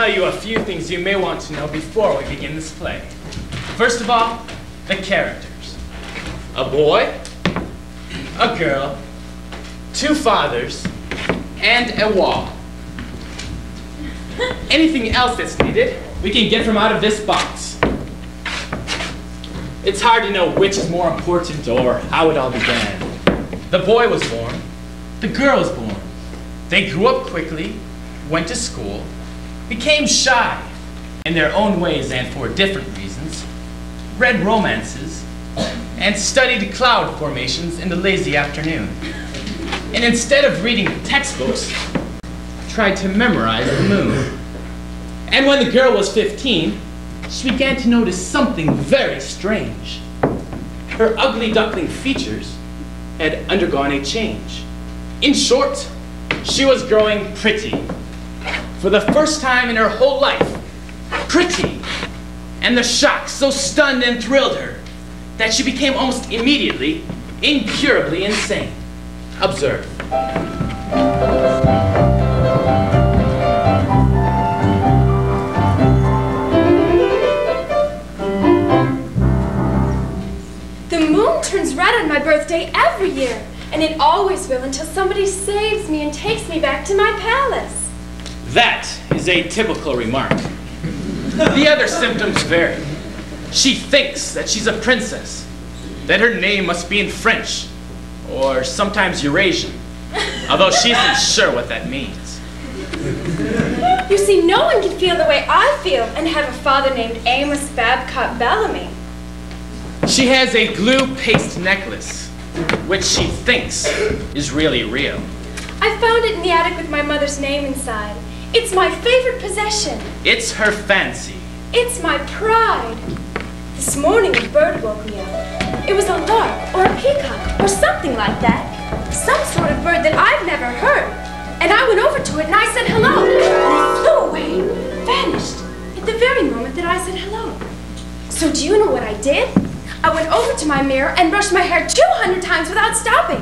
tell you a few things you may want to know before we begin this play. First of all, the characters. A boy, a girl, two fathers, and a wall. Anything else that's needed, we can get from out of this box. It's hard to know which is more important or how it all began. The boy was born, the girl was born. They grew up quickly, went to school, became shy in their own ways and for different reasons, read romances, and studied cloud formations in the lazy afternoon. And instead of reading textbooks, tried to memorize the moon. And when the girl was 15, she began to notice something very strange. Her ugly duckling features had undergone a change. In short, she was growing pretty. For the first time in her whole life, pretty. And the shock so stunned and thrilled her that she became almost immediately, incurably insane. Observe. The moon turns red on my birthday every year, and it always will until somebody saves me and takes me back to my palace. That is a typical remark. The other symptoms vary. She thinks that she's a princess, that her name must be in French, or sometimes Eurasian, although she isn't sure what that means. You see, no one can feel the way I feel and have a father named Amos Babcock Bellamy. She has a glue paste necklace, which she thinks is really real. I found it in the attic with my mother's name inside. It's my favorite possession. It's her fancy. It's my pride. This morning a bird woke me up. It was a lark or a peacock or something like that. Some sort of bird that I've never heard. And I went over to it and I said hello. And it flew away, vanished, at the very moment that I said hello. So do you know what I did? I went over to my mirror and brushed my hair 200 times without stopping.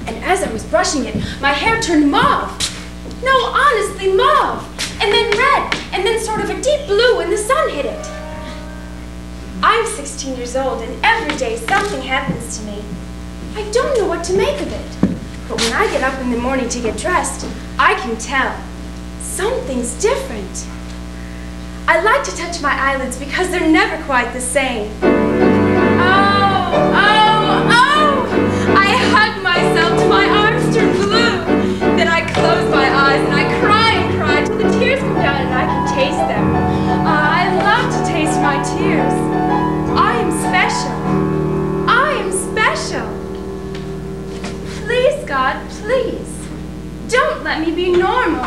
And as I was brushing it, my hair turned mauve. No, honestly, mauve. And then red, and then sort of a deep blue when the sun hit it. I'm 16 years old, and every day something happens to me. I don't know what to make of it. But when I get up in the morning to get dressed, I can tell. Something's different. I like to touch my eyelids because they're never quite the same. Oh, oh, oh! I hug myself till my arms turn blue. Then I close my eyes and I cry and cry till the tears come down and I can taste them. I love to taste my tears. I am special. I am special. Please, God, please, don't let me be normal.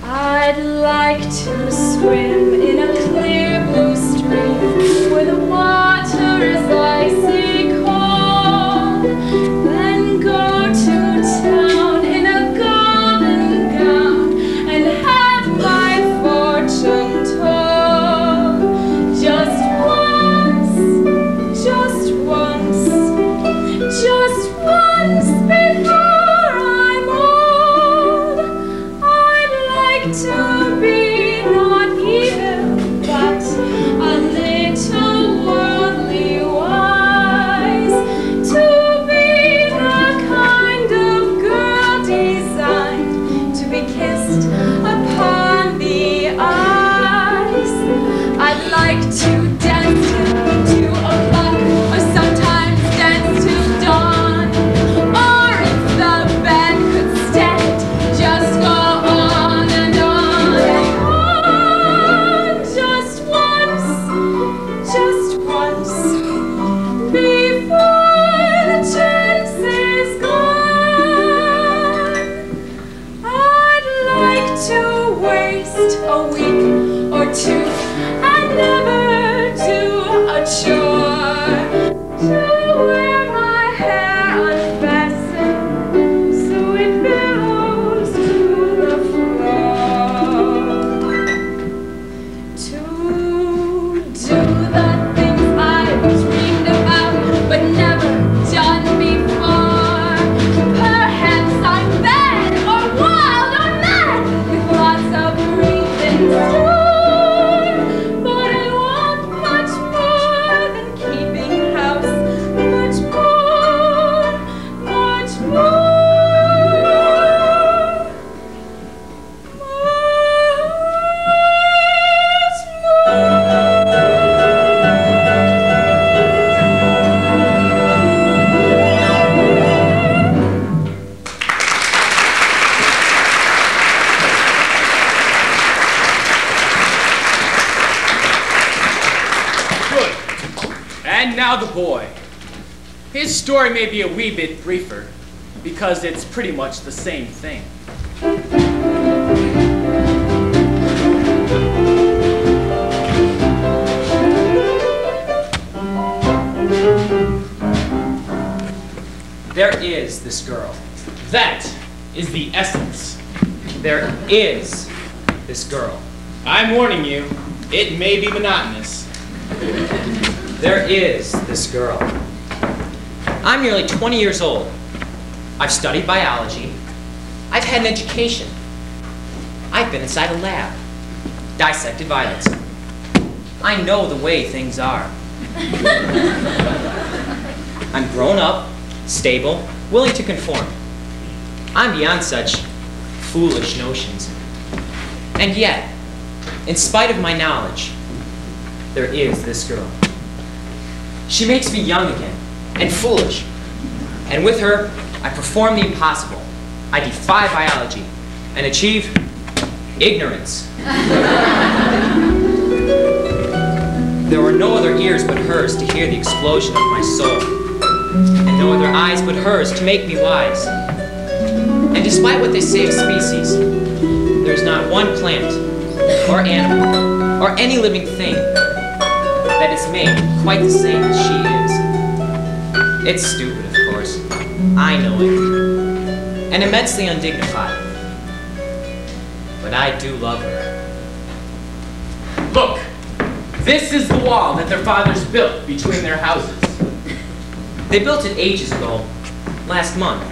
I'd like to swim in a clear blue stream where the water is icy cold, then go to town in a golden gown and have my fortune told. Just once, just once, just once before I'm old. I'd like to be not evil, but a little worldly wise, to be the kind of girl designed to be kissed upon the eyes. I'd like to dance to a buck, or sometimes dance to dawn, or if the band could stand, just go on and on and on. Just once, before the chance is gone. I'd like to waste a week or two and never do a chore, to wear my hair unfastened so it billows to the floor, to do the things I've dreamed about but never done before. Perhaps I'm bad or wild or mad with lots And now the boy. His story may be a wee bit briefer, because it's pretty much the same thing. There is this girl. That is the essence. There is this girl. I'm warning you, it may be monotonous. There is this girl. I'm nearly 20 years old. I've studied biology. I've had an education. I've been inside a lab, dissected violets. I know the way things are. I'm grown up, stable, willing to conform. I'm beyond such foolish notions. And yet, in spite of my knowledge, there is this girl. She makes me young again, and foolish. And with her, I perform the impossible. I defy biology and achieve ignorance. There were no other ears but hers to hear the explosion of my soul, and no other eyes but hers to make me wise. And despite what they say of species, there's not one plant, or animal, or any living thing that is made quite the same as she is. It's stupid, of course. I know it. And immensely undignified. But I do love her. Look, this is the wall that their fathers built between their houses. They built it ages ago, last month,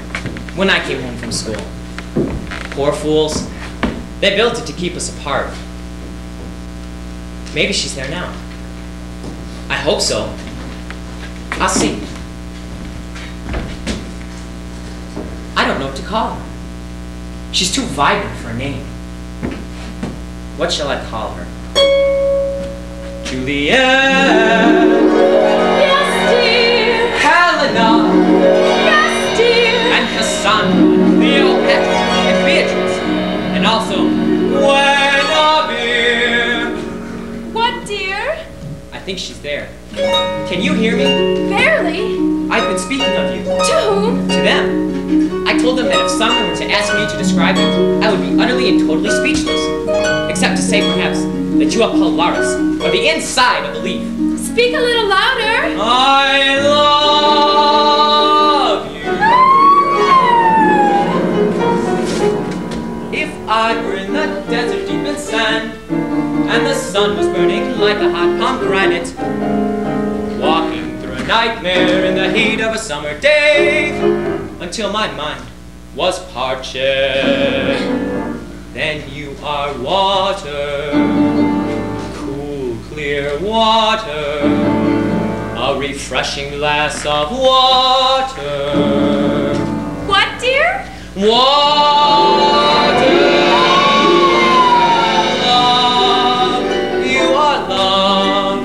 when I came home from school. Poor fools. They built it to keep us apart. Maybe she's there now. I hope so. I'll see. I don't know what to call her. She's too vibrant for a name. What shall I call her? Juliet. Yes, dear. Helena. Yes, dear. And Cassandra, Cleopatra, and Beatrice, and also Guinevere. What, dear? I think she's there. Can you hear me? Barely. I've been speaking of you. To whom? To them. I told them that if someone were to ask me to describe you, I would be utterly and totally speechless. Except to say, perhaps, that you are Polaris, or the inside of a leaf. Speak a little louder. I love you. If I were in the desert deep in sand, and the sun was burning like a hot pomegranate, walking through a nightmare in the heat of a summer day, until my mind was parched, then you are water, cool, clear water, a refreshing glass of water. What, dear? Water. Love, you are love,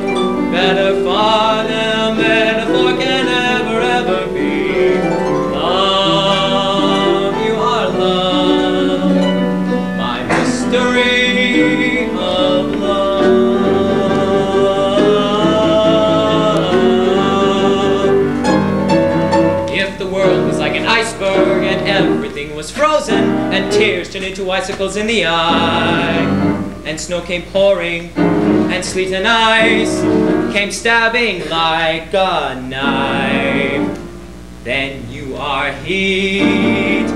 better far than metaphor can ever be. Love, you are love, my mystery of love. If the world was like an iceberg and everything was frozen, and tears turned into icicles in the eye, and snow came pouring, and sleet and ice came stabbing like a knife, then you are heat,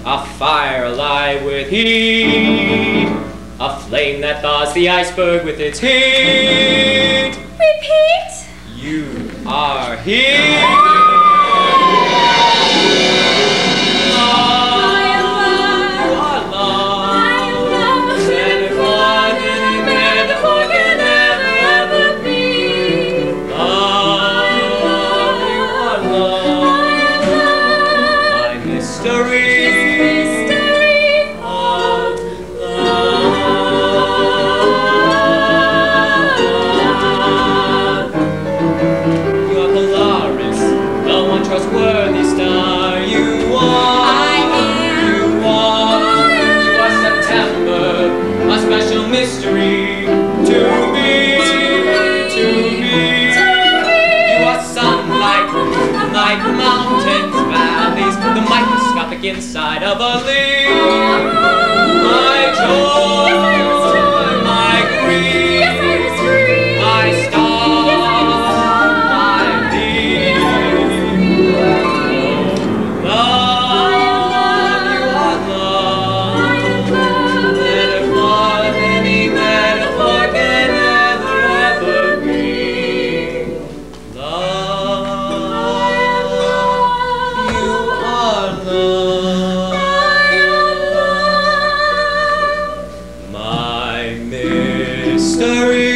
a fire alive with heat, a flame that thaws the iceberg with its heat. Repeat. You are heat. inside of a leaf. My joy, my grief, my star, my thee. Oh, love, you are love. Metaphor, any metaphor can ever be. Love, you are love. My mystery.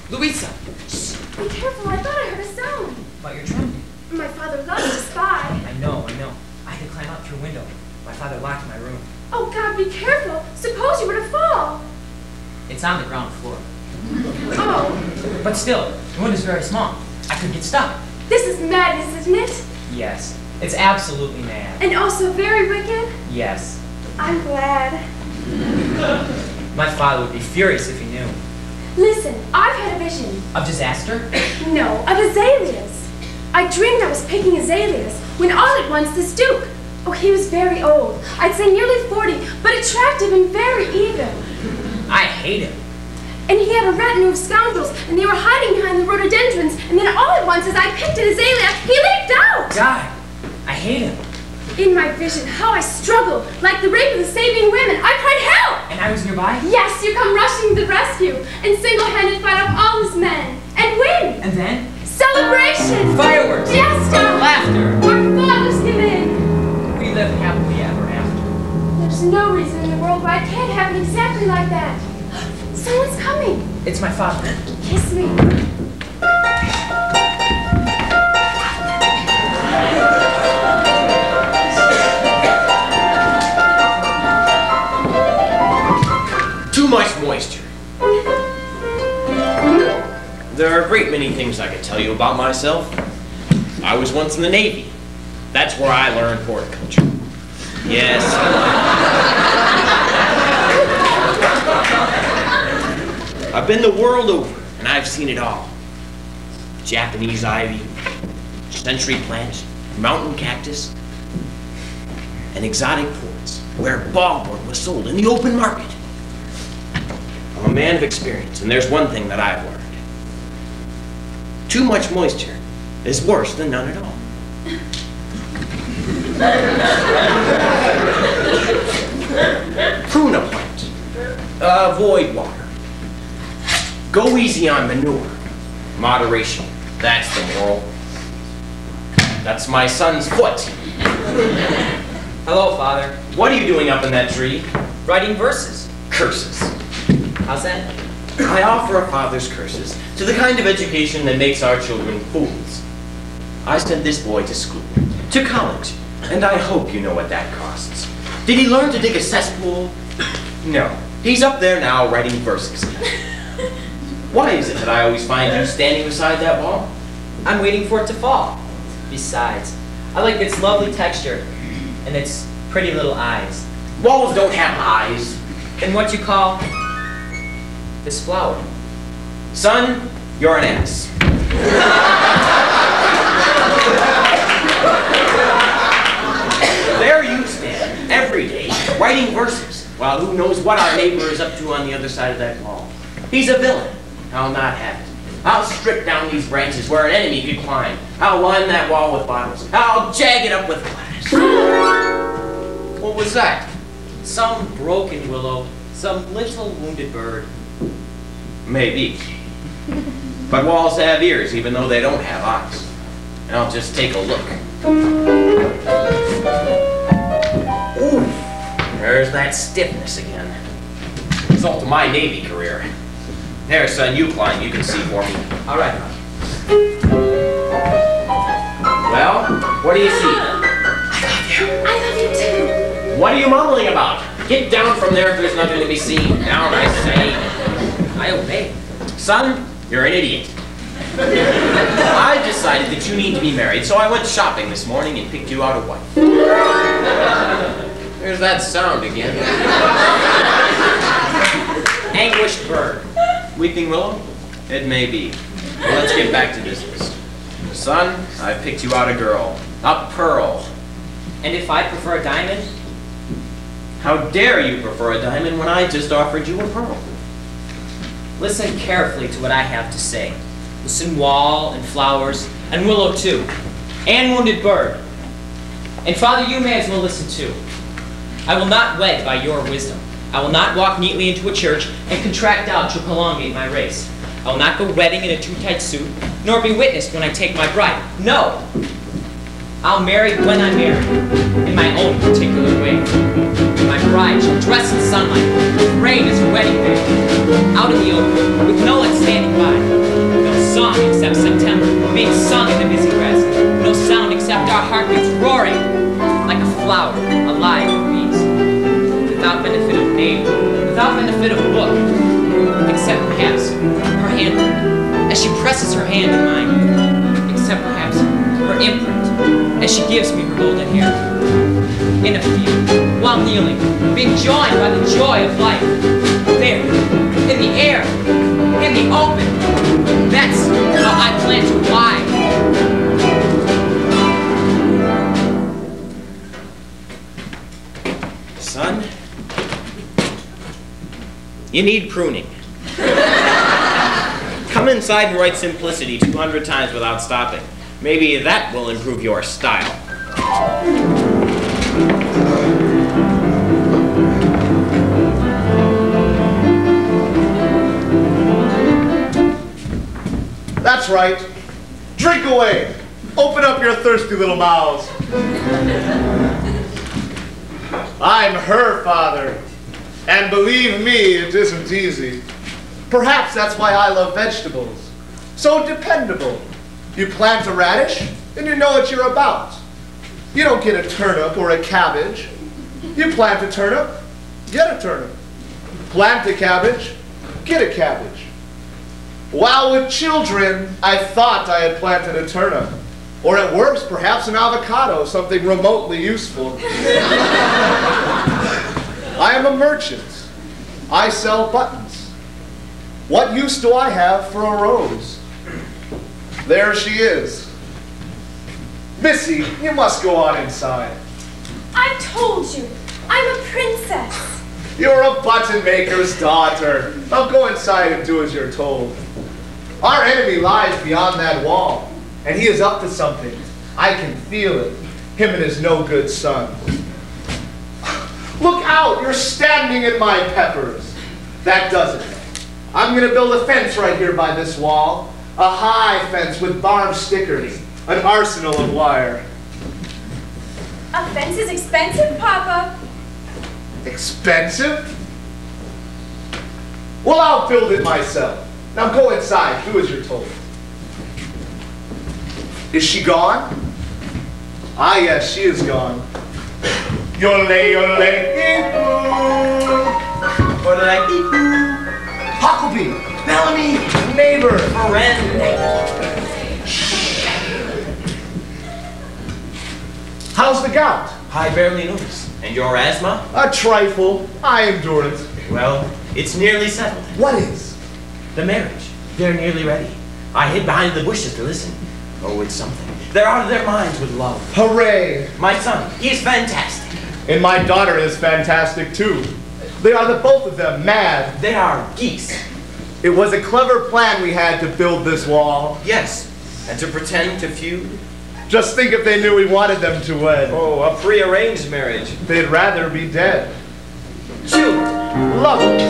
Louisa! Be careful, I thought I heard a sound. But you're trembling. My father loves to spy. I know. I had to climb out through a window. My father locked my room. Oh God, be careful. Suppose you were to fall. It's on the ground floor. Oh, But still, the window's very small. I could get stuck. this is madness, isn't it? Yes, it's absolutely mad. And also very wicked. Yes. I'm glad. My father would be furious if he knew. Listen, I've had a vision. Of disaster? No, of azaleas. I dreamed I was picking azaleas when all at once this Duke, oh, he was very old. I'd say nearly 40, but attractive and very evil. I hate him. And he had a retinue of scoundrels, and they were hiding behind the rhododendrons, and then all at once, as I picked an azalea, he leaped out! God, I hate him. In my vision, how I struggled, like the rape of the Sabian women. I cried, help! And I was nearby? Yes, you come rushing to the rescue, and single-handed fight off all his men, and win! And then? Celebration! Fireworks! Fiesta! Laughter! Our fathers give in! We live happily ever after. There's no reason in the world why it can't happen exactly like that. Someone's coming. It's my father. Kiss me. Too much moisture. There are a great many things I could tell you about myself. I was once in the Navy. That's where I learned horticulture. Yes. I've been the world over, and I've seen it all. Japanese ivy, century plant, mountain cactus, and exotic ports, where ballboard was sold in the open market. I'm a man of experience, and there's one thing that I've learned. Too much moisture is worse than none at all. Prune a plant. Avoid water. Go easy on manure. Moderation. That's the moral. That's my son's foot. Hello, Father. What are you doing up in that tree? Writing verses. Curses. How's that? I offer a father's curses to the kind of education that makes our children fools. I sent this boy to school, to college, and I hope you know what that costs. Did he learn to dig a cesspool? No. He's up there now writing verses. Why is it that I always find you standing beside that wall? I'm waiting for it to fall. Besides, I like its lovely texture and its pretty little eyes. Walls don't have eyes. And what you call this flower. Son, you're an ass. There you stand, every day, writing verses, while who knows what our neighbor is up to on the other side of that wall. He's a villain. I'll not have it. I'll strip down these branches where an enemy could climb. I'll line that wall with bottles. I'll jag it up with glass. What was that? Some broken willow, some little wounded bird. Maybe. But walls have ears, even though they don't have eyes. And I'll just take a look. Ooh, there's that stiffness again. Result of my Navy career. There, son, you climb. You can see for me. All right. Well, what do you see? I love you too. What are you mumbling about? Get down from there if there's nothing to be seen. Down, I say. I obey. Son, you're an idiot. I decided that you need to be married, so I went shopping this morning and picked you out a wife. There's that sound again. Anguished bird. Weeping willow? It may be. Well, let's get back to business. Son, I picked you out a girl. A pearl. And if I prefer a diamond? How dare you prefer a diamond when I just offered you a pearl? Listen carefully to what I have to say. Listen, wall and flowers, and willow too, and wounded bird. And Father, you may as well listen too. I will not wed by your wisdom. I will not walk neatly into a church and contract out to prolongate my race. I will not go wedding in a too tight suit, nor be witnessed when I take my bride. No! I'll marry when I marry, in my own particular way. My bride shall dress in sunlight, with rain as her wedding day, out in the open, with no one standing by. No song except September, being sung in the busy west. No sound except our heartbeats roaring, like a flower alive with bees. Without benefit of name, without benefit of book, except perhaps her handprint, as she presses her hand in mine, except perhaps her imprint, as she gives me her golden hair. In a field, while kneeling, being joined by the joy of life. There, in the air, in the open. That's how I plan to lie. Son, you need pruning. Come inside and write simplicity 200 times without stopping. Maybe that will improve your style. That's right. Drink away. Open up your thirsty little mouths. I'm her father. And believe me, it isn't easy. Perhaps that's why I love vegetables. So dependable. You plant a radish, and you know what you're about. You don't get a turnip or a cabbage. You plant a turnip, get a turnip. Plant a cabbage, get a cabbage. While with children, I thought I had planted a turnip. Or at worst, perhaps an avocado, something remotely useful. I am a merchant. I sell buttons. What use do I have for a rose? There she is. Missy, you must go on inside. I told you, I'm a princess. You're a button maker's daughter. Now go inside and do as you're told. Our enemy lies beyond that wall, and he is up to something. I can feel it. Him and his no-good son. Look out, you're standing in my peppers. That does it. I'm going to build a fence right here by this wall. A high fence with barbed stickers. An arsenal of wire. A fence is expensive, Papa. Expensive? Well, I'll build it myself. Now go inside, do as you're told. Is she gone? Ah, yes, she is gone. Yole, yole, Huckleberry, Bellamy, neighbor, friend. How's the gout? I barely noticed. And your asthma? A trifle. I endure it. Well, it's nearly settled. What is? The marriage. They're nearly ready. I hid behind the bushes to listen. Oh, it's something. They're out of their minds with love. Hooray! My son, he is fantastic. And my daughter is fantastic too. They are the both of them mad. They are geese. It was a clever plan we had to build this wall. Yes, and to pretend to feud. Just think if they knew we wanted them to wed. Oh, a prearranged marriage. They'd rather be dead. Children. Lovers.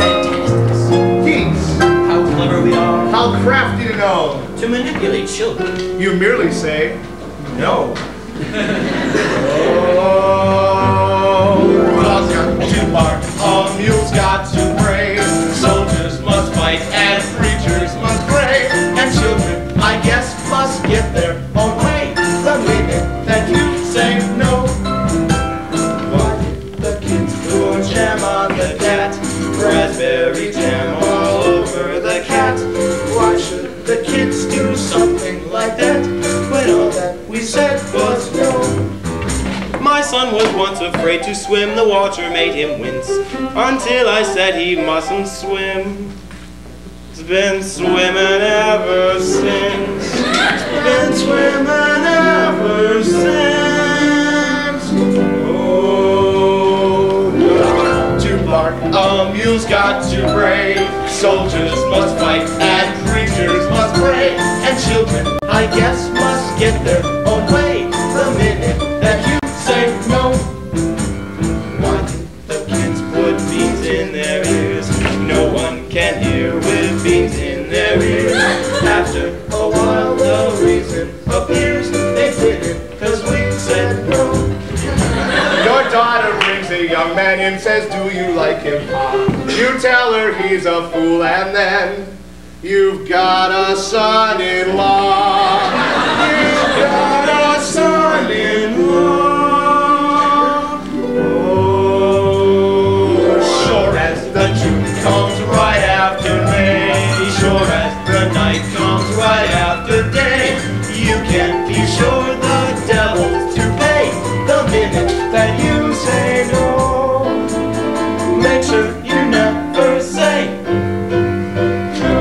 Fantastics. Geese. How clever we are. How crafty to know. To manipulate children. You merely say, No. oh, dogs got to bark, a mule's got to bray, soldiers must fight and preachers must pray, and children, I guess, must get raspberry jam all over the cat. Why should the kids do something like that when all that we said was no? My son was once afraid to swim, the water made him wince, until I said he mustn't swim. He's been swimming ever since. Been swimming ever since. Oh, no. To bark, a mule's got to bray. Soldiers must fight and preachers must pray. And children, I guess, must get their own way. The minute that you say no. Why did the kids put beans in their ears? No one can hear with beans in their ears. After a while the reason appears. They did it 'cause we said no. Your daughter brings a young man in, says, do you like him? You tell her he's a fool, and then you've got a son-in-law. You've got a son-in-law. Oh, sure as the June comes right after May, Sure as the night comes right after day, you can be sure the devil's to pay the minute that you say no. Make sure you never say no.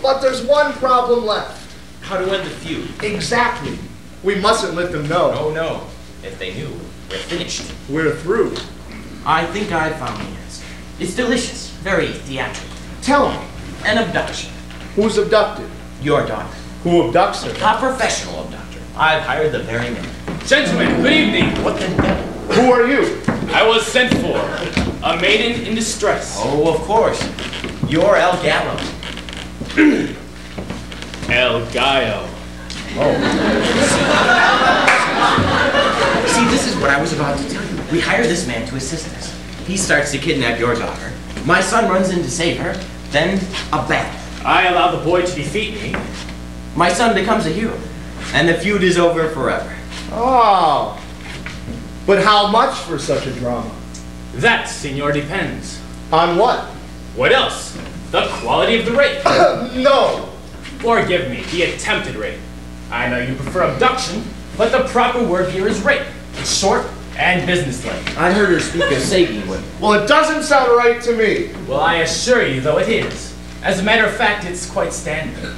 But there's one problem left. How to end the feud? Exactly. We mustn't let them know. Oh no. If they knew, we're finished. We're through. I think I found the answer. It's delicious. Very theatrical. Tell me, An abduction. who's abducted? Your daughter. Who abducts her? A professional abductor. I've hired the very man. Gentlemen, good evening. What the devil? Who are you? I was sent for. A maiden in distress. Oh, of course. You're El Gallo. El Gallo. See, this is what I was about to tell you. We hire this man to assist us. He starts to kidnap your daughter. My son runs in to save her. Then a battle. I allow the boy to defeat me. My son becomes a hero. And the feud is over forever. Oh. But how much for such a drama? That, senor, depends. On what? What else? The quality of the rape. No. Forgive me, the attempted rape. I know you prefer abduction, but the proper word here is rape. It's short and businesslike. I heard her speak of saving women. Well, it doesn't sound right to me. Well, I assure you, though, it is. As a matter of fact, it's quite standard.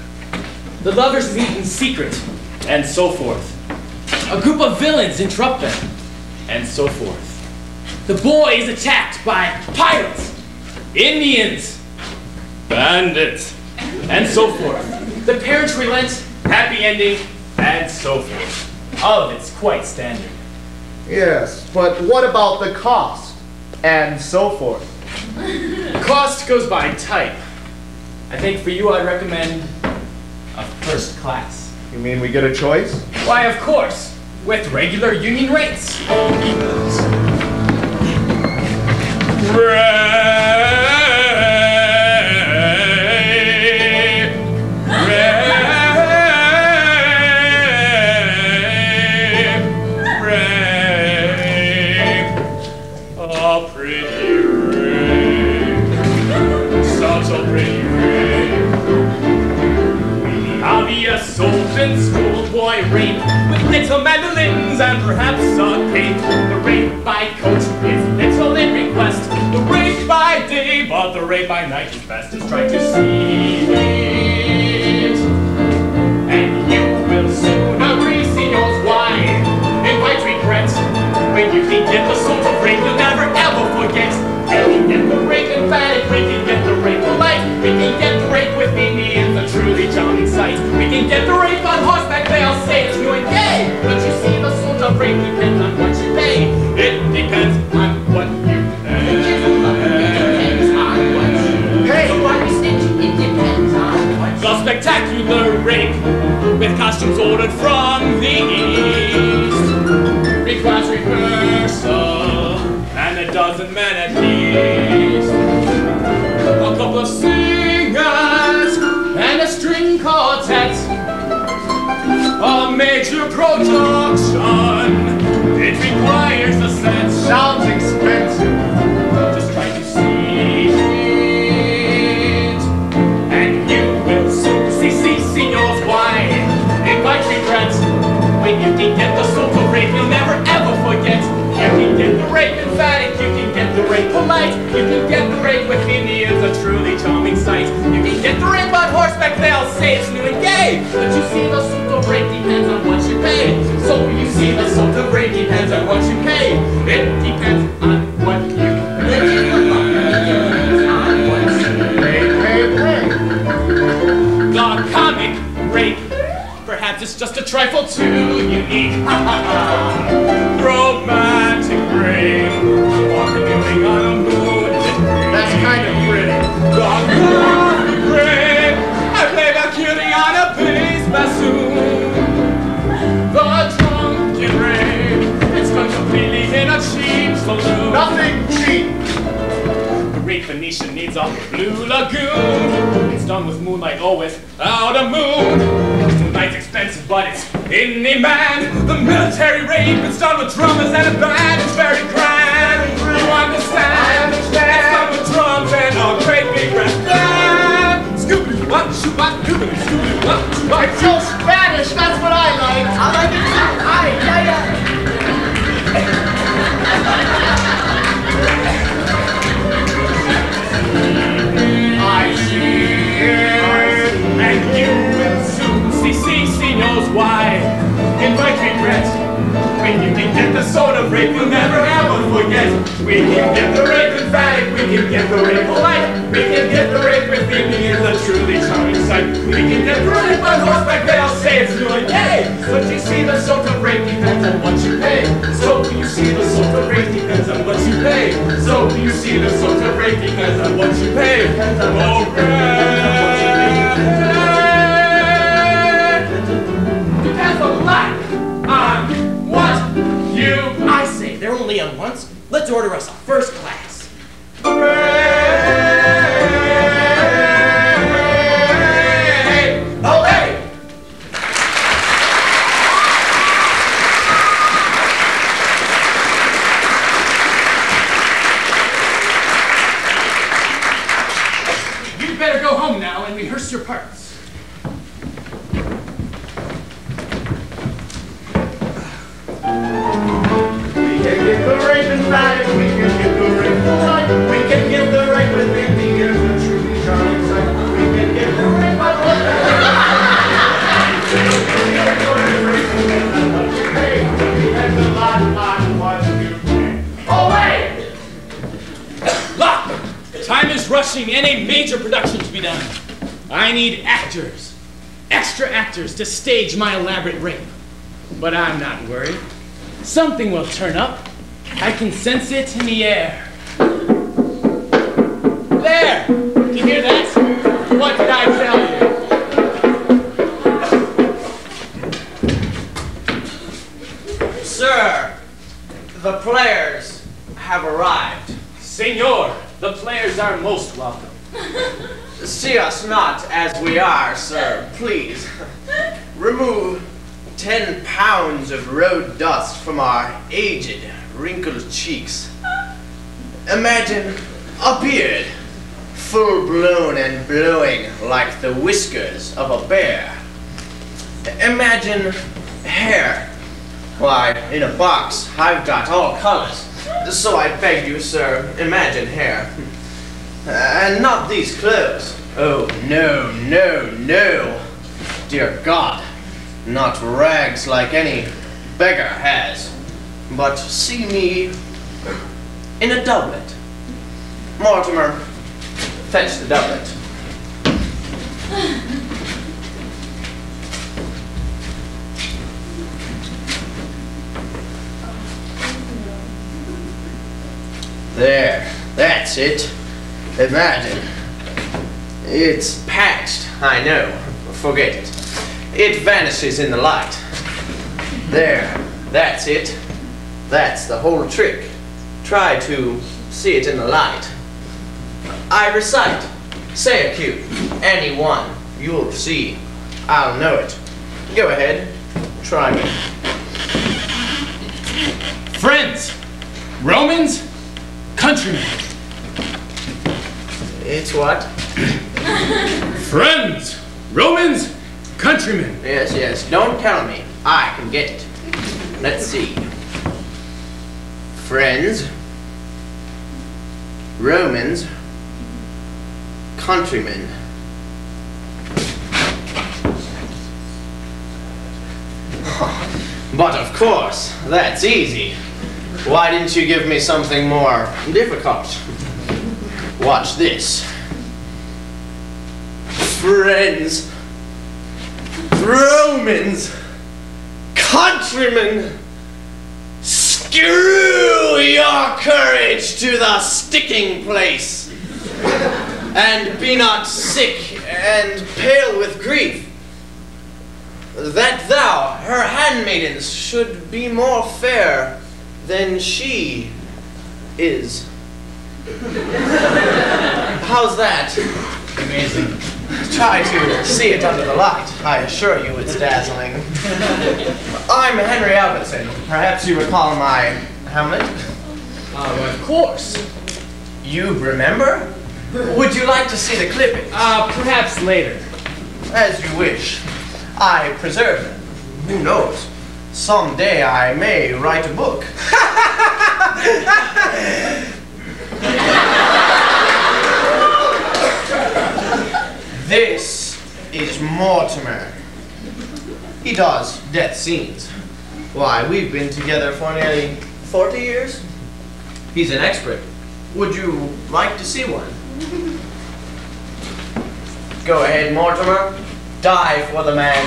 The lovers meet in secret, and so forth. A group of villains interrupt them, and so forth. The boy is attacked by pirates, Indians, bandits, and so forth. The parents relent, happy ending, and so forth. All of it's quite standard. Yes, but what about the cost? And so forth. Cost goes by type. I think for you I'd recommend a first class. You mean we get a choice? Why, of course, with regular union rates. Open schoolboy rape with little mandolins and perhaps a cape. The rape by coach is little in request. The rape by day, but the rape by night is best. Is try to see it, and you will soon agree, seniors, why invite regret when you can get the sort of rape you'll never ever forget. We can get the rape emphatic, we can get the rape polite, we can get the rape with Indians, a truly charming sight. We can get the rape on horseback, they all say it's new and gay. But you see, the sort of rape depends on what you pay. It depends on what you pay. It depends on what you pay. So why be stingy? It depends on what you pay. The spectacular rape with costumes ordered from the east requires rehearsal and a dozen men at least. A couple of singers production. It requires a sense. Sounds expensive. Just try to see it, and you will soon see knows why. It might regret when you can get the sort of rape you'll never ever forget. You can get the rape emphatic, you can get the rape polite, you can get the rape with Indians, a truly charming sight. You can get the rape on horseback, they'll say it's new and gay. But you see, the sort of rape depends on what you pay. So you see, the sort of rape depends on what you pay. It depends on what you pay. The comic rape, perhaps it's just a trifle too unique. Romantic rape, or canoeing on a moon. That's kind of pretty. The comic rape, I play Mercury on a bass bassoon. The drunken rape, it's done completely in a cheap saloon. Nothing cheap. The rape Venetian needs a blue lagoon. It's done with moonlight or without a moon. Moonlight's expensive, but it's in demand. The military rape, it's done with drummers and a band. It's very grand. You understand? I understand. It's done with drums and a great big brass band. Scooby-Doo-Wop, shoo-wop, doobity-scooby-Wop, shoo-wop. It's so Spanish, that's what I like. I like it too. I see it, and you will soon see knows why. Invite regret when you can get the sort of rape you'll never ever forget. We can get the rape emphatic, we can get the rape polite, we can get the rape with Indians, a truly charming sight. We can get the rape on horseback, they'll say it's new and gay. But you see, the sort of rape depends on what you pay. So you see, the sort of rape depends on what you pay. So you see, the sort of rape depends on what you pay. Depends a lot on what you. I say they're only young once. Let's order us a first class. Hooray! Hooray! You'd better go home now and rehearse your parts. We can get the rape emphatic, we can get the rape polite, we can get the rape with Indians, a truly charming sight. We can get the rape on Look! Time is rushing and a major production to be done. I need actors, extra actors to stage my elaborate rape. But I'm not worried. Something will turn up. I can sense it in the air. There! Can you hear that? What did I tell you? Sir, the players have arrived. Senor, the players are most welcome. See us not as we are, sir, please. Remove 10 pounds of road dust from our aged, wrinkled cheeks. Imagine a beard, full-blown and blowing like the whiskers of a bear. Imagine hair. Why, in a box, I've got all colors. So I beg you, sir, imagine hair. And not these clothes. Oh, no, no, no. Dear God. Not rags like any beggar has, but see me in a doublet. Mortimer, fetch the doublet. There, that's it. Imagine. It's patched, I know. Forget it. It vanishes in the light. There, that's it. That's the whole trick. Try to see it in the light. I recite. Say a cue. Any one. You'll see. I'll know it. Go ahead. Try me. Friends, Romans, countrymen. It's what? Friends, Romans, countrymen. Yes, yes. Don't tell me. I can get it. Let's see. Friends, Romans, countrymen. But of course, that's easy. Why didn't you give me something more difficult? Watch this. Friends, Romans, countrymen, screw your courage to the sticking place, and be not sick and pale with grief, that thou, her handmaidens, should be more fair than she is. How's that? Amazing. Try to see it under the light. I assure you it's dazzling. I'm Henry Albertson. Perhaps you recall my Hamlet? Of course. You remember? Would you like to see the clippings? Perhaps later. As you wish. I preserve them. Who knows? Someday I may write a book. This is Mortimer. He does death scenes. Why, we've been together for nearly 40 years. He's an expert. Would you like to see one? Go ahead, Mortimer. Die for the man.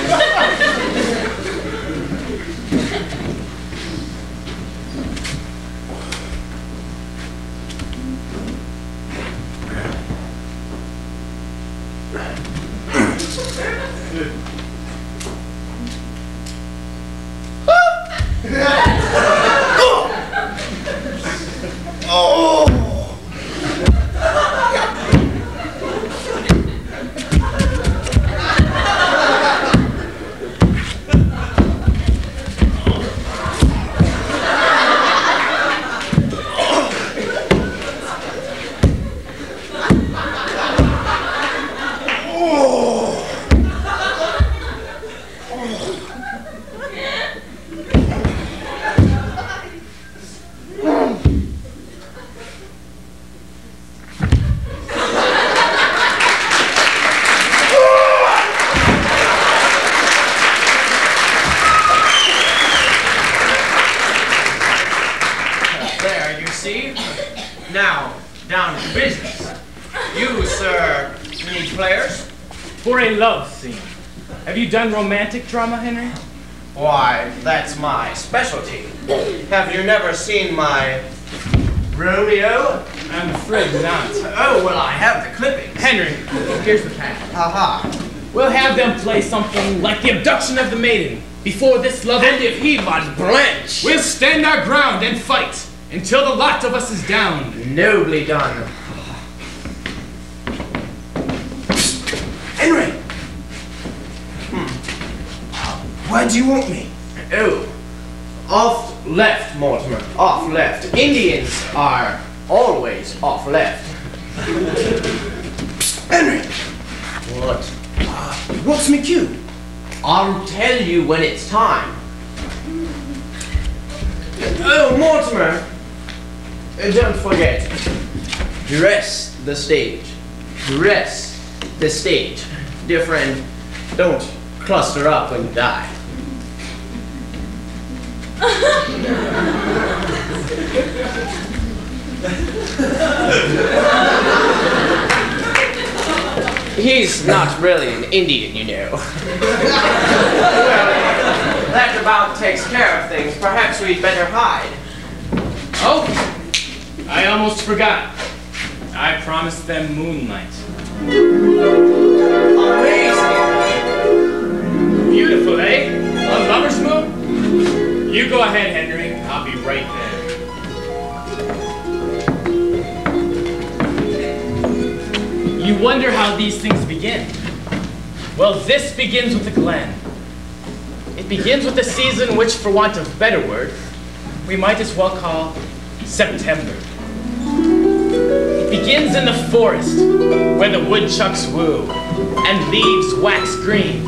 Now, down to business. You, sir, need players? For a love scene. Have you done romantic drama, Henry? Why, that's my specialty. Have you never seen my Romeo? I'm afraid not. Oh, well, I have the clippings. Henry, here's the pad. Haha. We'll have them play something like the abduction of the maiden before this love. And if he must blench. We'll stand our ground and fight until the lot of us is down. Nobly done. Henry! Why do you want me? Oh, off left, Mortimer. Off left. Indians are always off left. Henry! What? What's my cue? I'll tell you when it's time. Oh, Mortimer. Don't forget. Dress the stage. Dress the stage. Dear friend, don't cluster up when you die. He's not really an Indian, you know. Well, that about takes care of things. Perhaps we'd better hide. Oh, I almost forgot. I promised them moonlight. Amazing! Beautiful, eh? A lover's moon? You go ahead, Henry. I'll be right there. You wonder how these things begin. Well, this begins with the glen. It begins with the season which, for want of a better word, we might as well call September. It begins in the forest, where the woodchucks woo, and leaves wax green.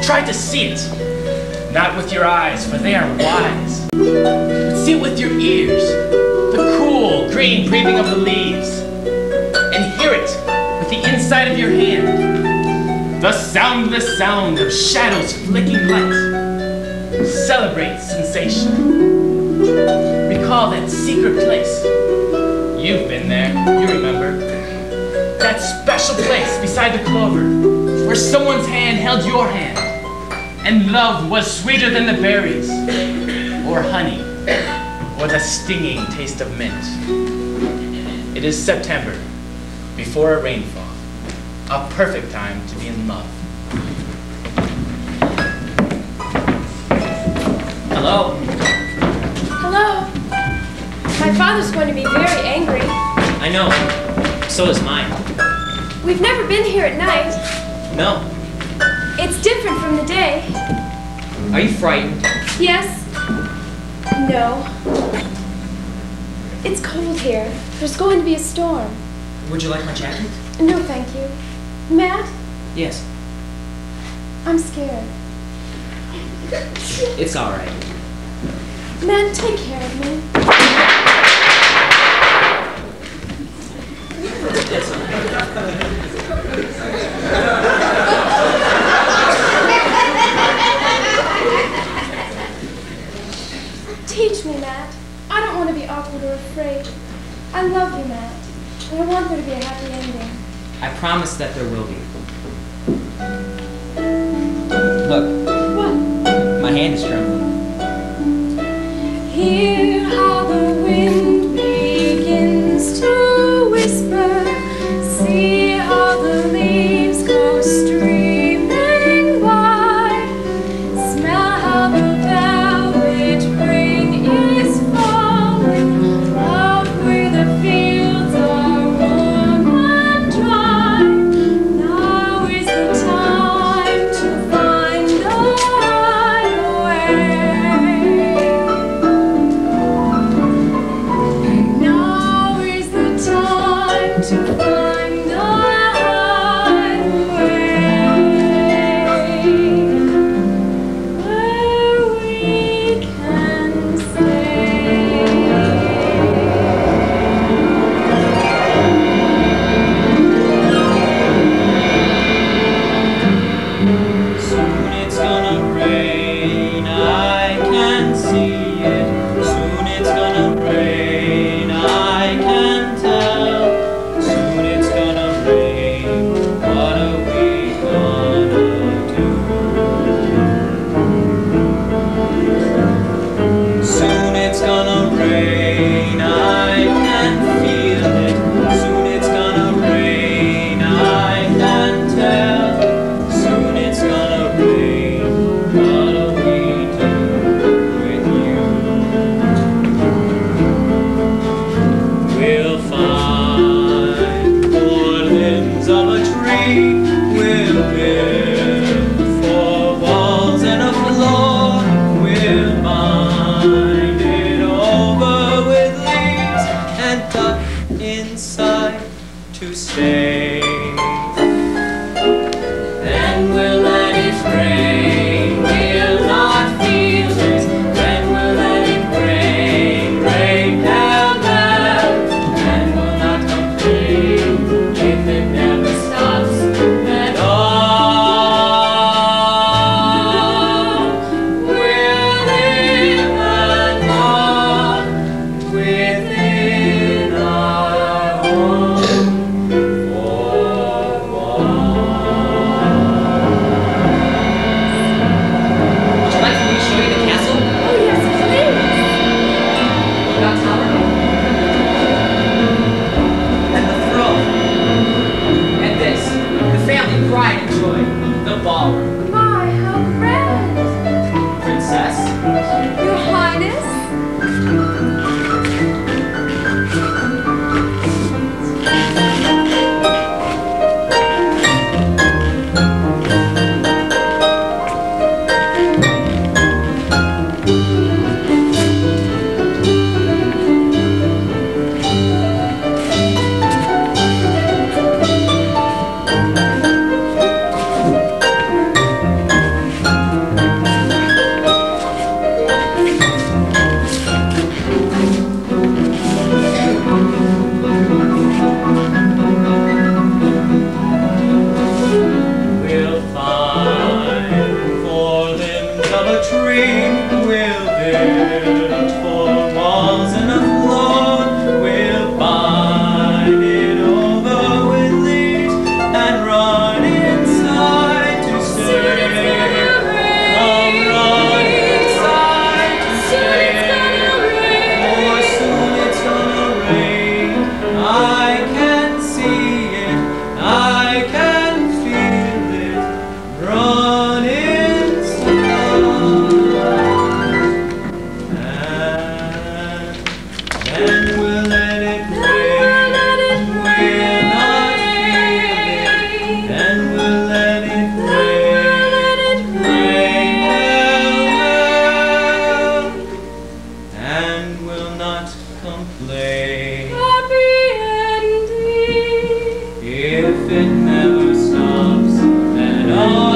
Try to see it, not with your eyes, for they are wise, but see it with your ears, the cool green breathing of the leaves, and hear it with the inside of your hand, the soundless sound of shadows flicking light. Celebrate sensation. Recall that secret place. You've been there, you remember. That special place beside the clover, where someone's hand held your hand, and love was sweeter than the berries, or honey, or the stinging taste of mint. It is September, before a rainfall, a perfect time to be in love. Hello? Hello. My father's going to be very angry. I know. So is mine. We've never been here at night. No. It's different from the day. Are you frightened? Yes. No. It's cold here. There's going to be a storm. Would you like my jacket? No, thank you. Matt, Yes. I'm scared. It's all right. Matt, take care of me. Teach me, Matt. I don't want to be awkward or afraid. I love you, Matt. And I want there to be a happy ending. I promise that there will be. Look, What? my hand is trembling. Hear how the wind begins to whisper. See how the leaves go streaming by. Smell how the velvet rain is falling. Love where the fields are warm and dry. Now is the time to find the highway. Now is the time to find the highway where we can stay. Soon it's gonna rain, I can see it. Soon it's gonna rain, I can tell. Soon it's gonna rain, what are we gonna do? Soon it's gonna rain, I can feel it. Soon it's gonna rain, I can tell. Soon it's gonna rain, what'll we do with you? We'll find four limbs of a tree. We'll build four walls and a floor. We'll bind it over with leaves and tuck inside to stay. Then we'll let it rain, we'll not feel it. Then we'll let it rain, rain hell hell. And we'll not complain if it never stops. if it never stops at all.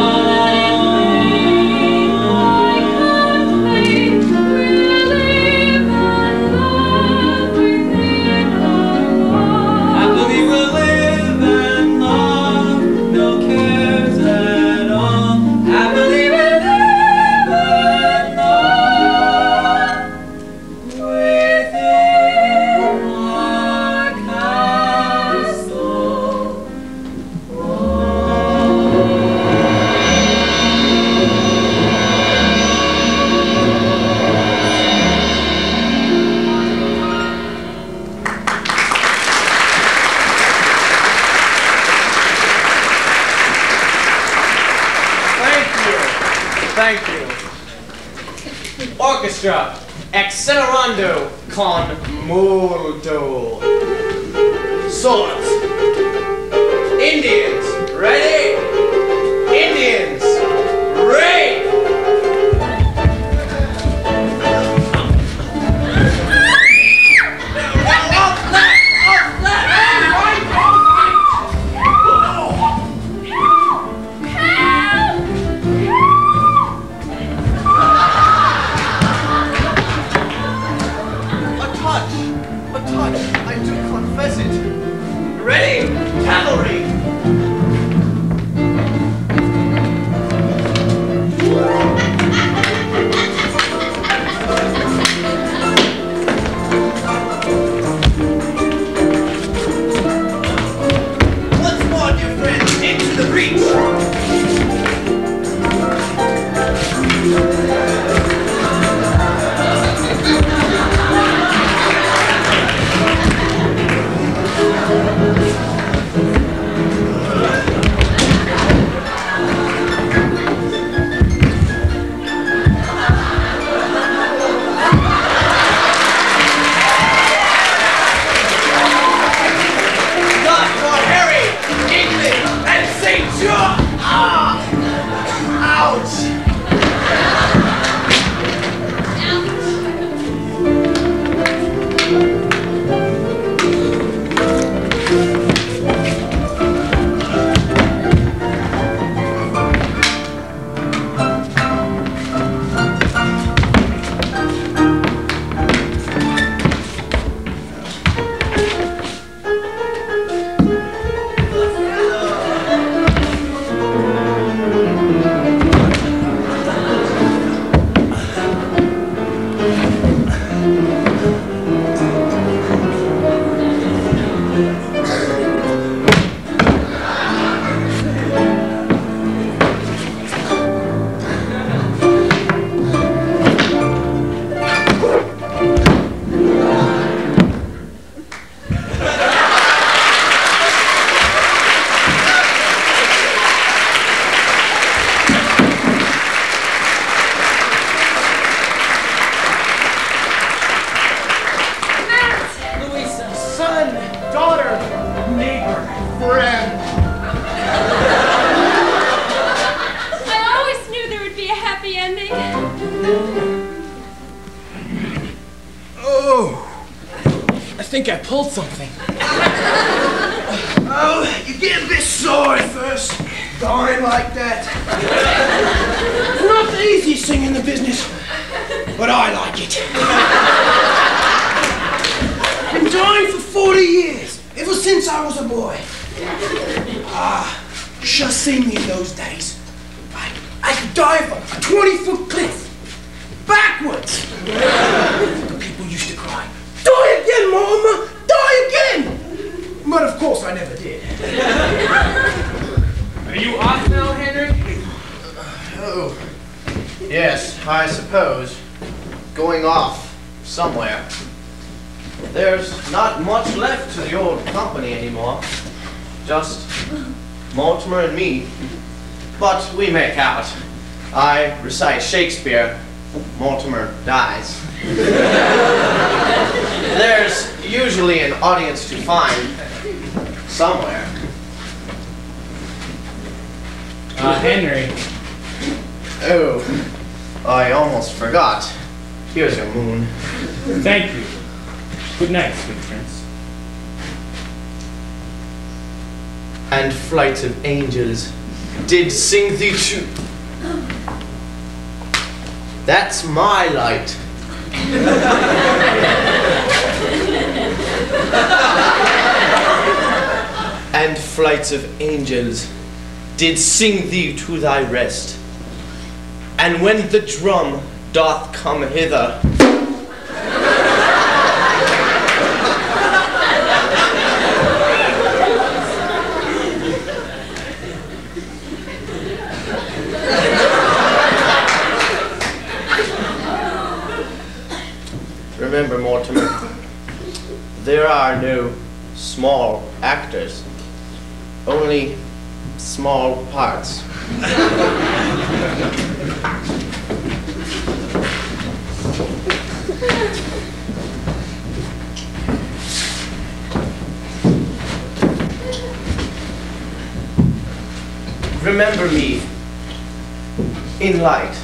Thank you. Orchestra, accelerando con molto. Swords. Indians, ready? Indians, ready! I do confess it. Ready? Cavalry! Once more, dear friends, into the breach. I think I pulled something. Oh, you get a bit sore at first, dying like that. It's not the easiest thing in the business, but I like it. Been dying for 40 years, ever since I was a boy. Just seen me in those days. I could dive a 20-foot cliff, backwards. People used to cry, "Die again, Mama! Die again!" But of course I never did. Are you off now, Henry? Oh, yes, I suppose. Going off somewhere. There's not much left to the old company anymore. Just Mortimer and me. But we make out. I recite Shakespeare. Mortimer dies. There's usually an audience to find somewhere. Henry. Oh, I almost forgot. Here's your moon. Thank you. Good night, sweet prince. and flight of angels did sing thee to. That's my light. And flights of angels did sing thee to thy rest. And when the drum doth come hither, remember, Mortimer, there are no small actors, only small parts. Remember me in light.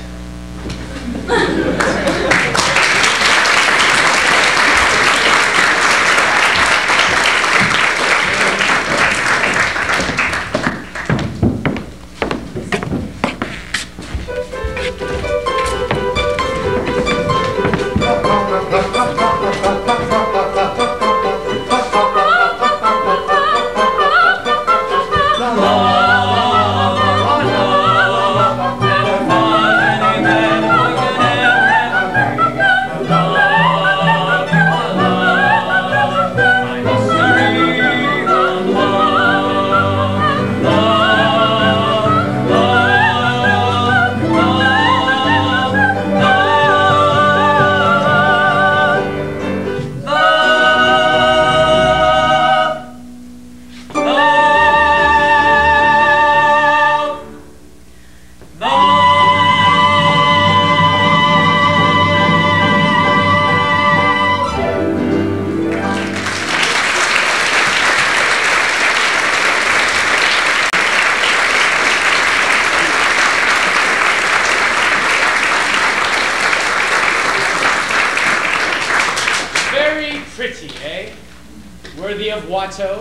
Wheaton,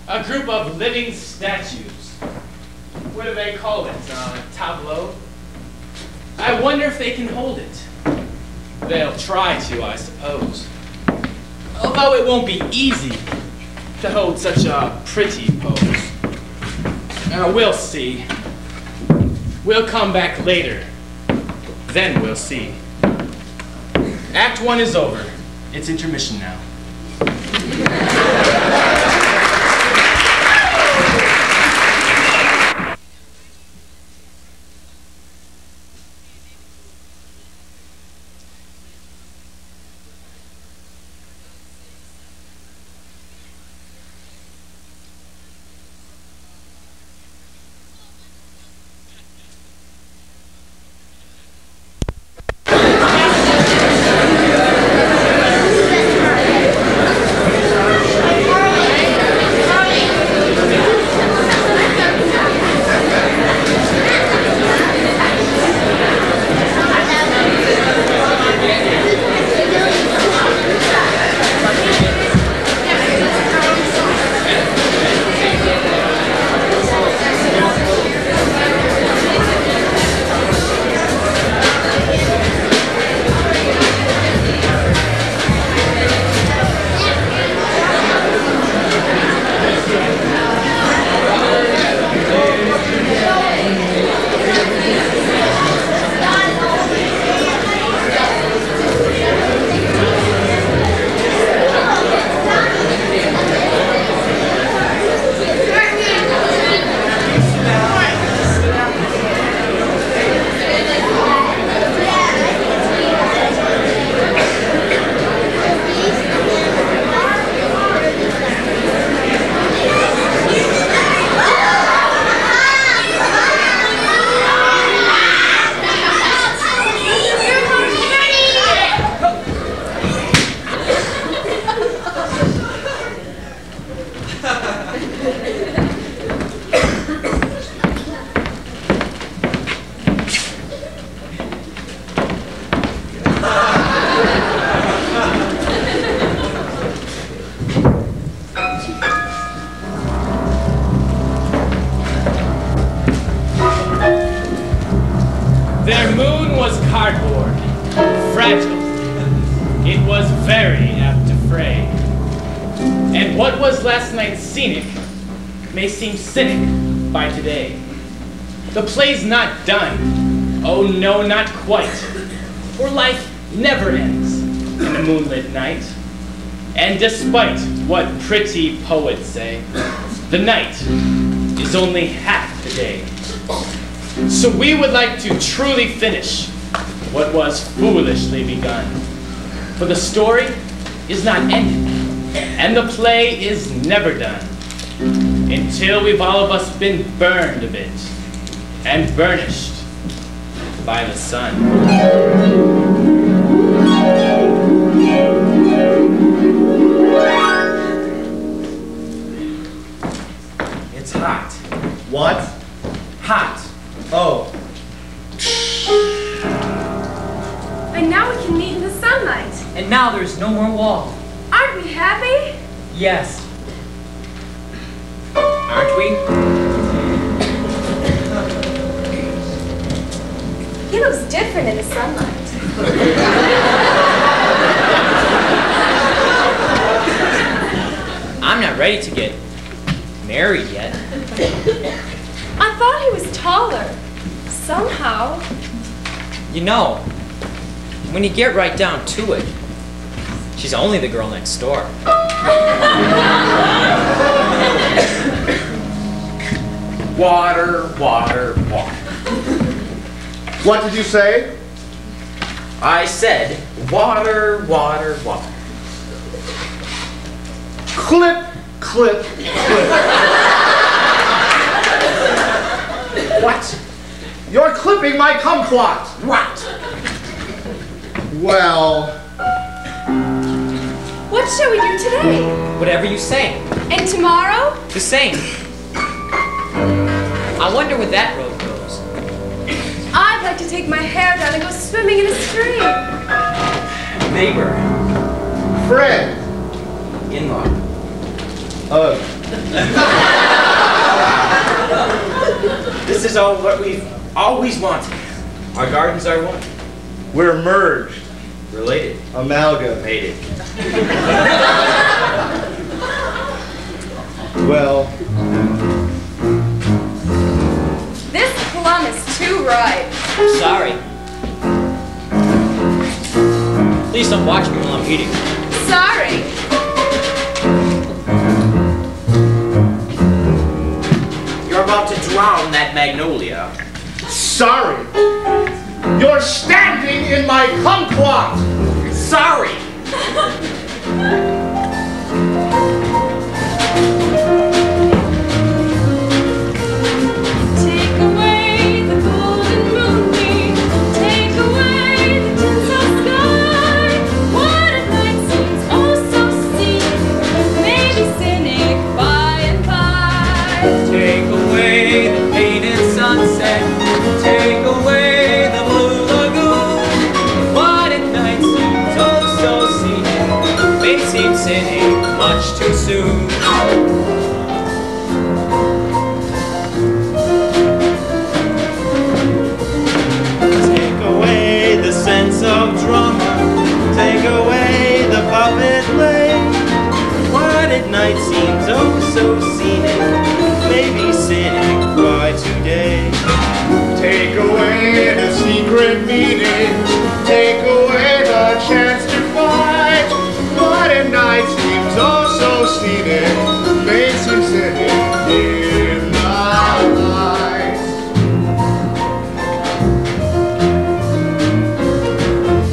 a group of living statues. What do they call it? Tableau? I wonder if they can hold it. They'll try to, I suppose. Although it won't be easy to hold such a pretty pose. We'll see. We'll come back later. Then we'll see. Act 1 is over. It's intermission now. was cardboard, fragile. It was very apt to fray. And what was last night scenic may seem cynic by today. The play's not done. Oh no, not quite. For life never ends in a moonlit night. And despite what pretty poets say, the night is only half the day. So we would like to truly finish what was foolishly begun. For the story is not ended, and the play is never done, until we've all of us been burned a bit, and burnished by the sun. It's hot. What? Hot. Oh. And now we can meet in the sunlight. And now there's no more wall. Aren't we happy? Yes. Aren't we? He looks different in the sunlight. I'm not ready to get married yet. I thought he was taller. Somehow. You know, when you get right down to it, she's only the girl next door. Water, water, water. What did you say? I said water, water, water. Clip, clip, clip. What? You're clipping my kumquat. What? Well, What shall we do today? Whatever you say. And tomorrow? The same. I wonder where that road goes. I'd like to take my hair down and go swimming in a stream. Neighbor. friend. In-law. This is all what we've always wanted. Our gardens are one. We're merged. Related. Amalgamated. Well, This plum is too ripe. Sorry. Please don't watch me while I'm eating. Sorry. You're about to drown that magnolia. sorry. You're standing in my kumquat. Sorry. Take away the golden moonbeam. Take away the tinsel sky. What a night seems oh so scenic. Maybe cynic by and by. Take away the painted sunset. Take away the blue lagoon. What a night seems oh so scenic. May seem cynic much too soon. Take away the sense of drama. Take away the puppet play. What at night seems oh so scenic. Maybe cynic by today. Take away the secret meeting. Take away the chance to fight. What a night seems oh so scenic. Makes you cynic in the light.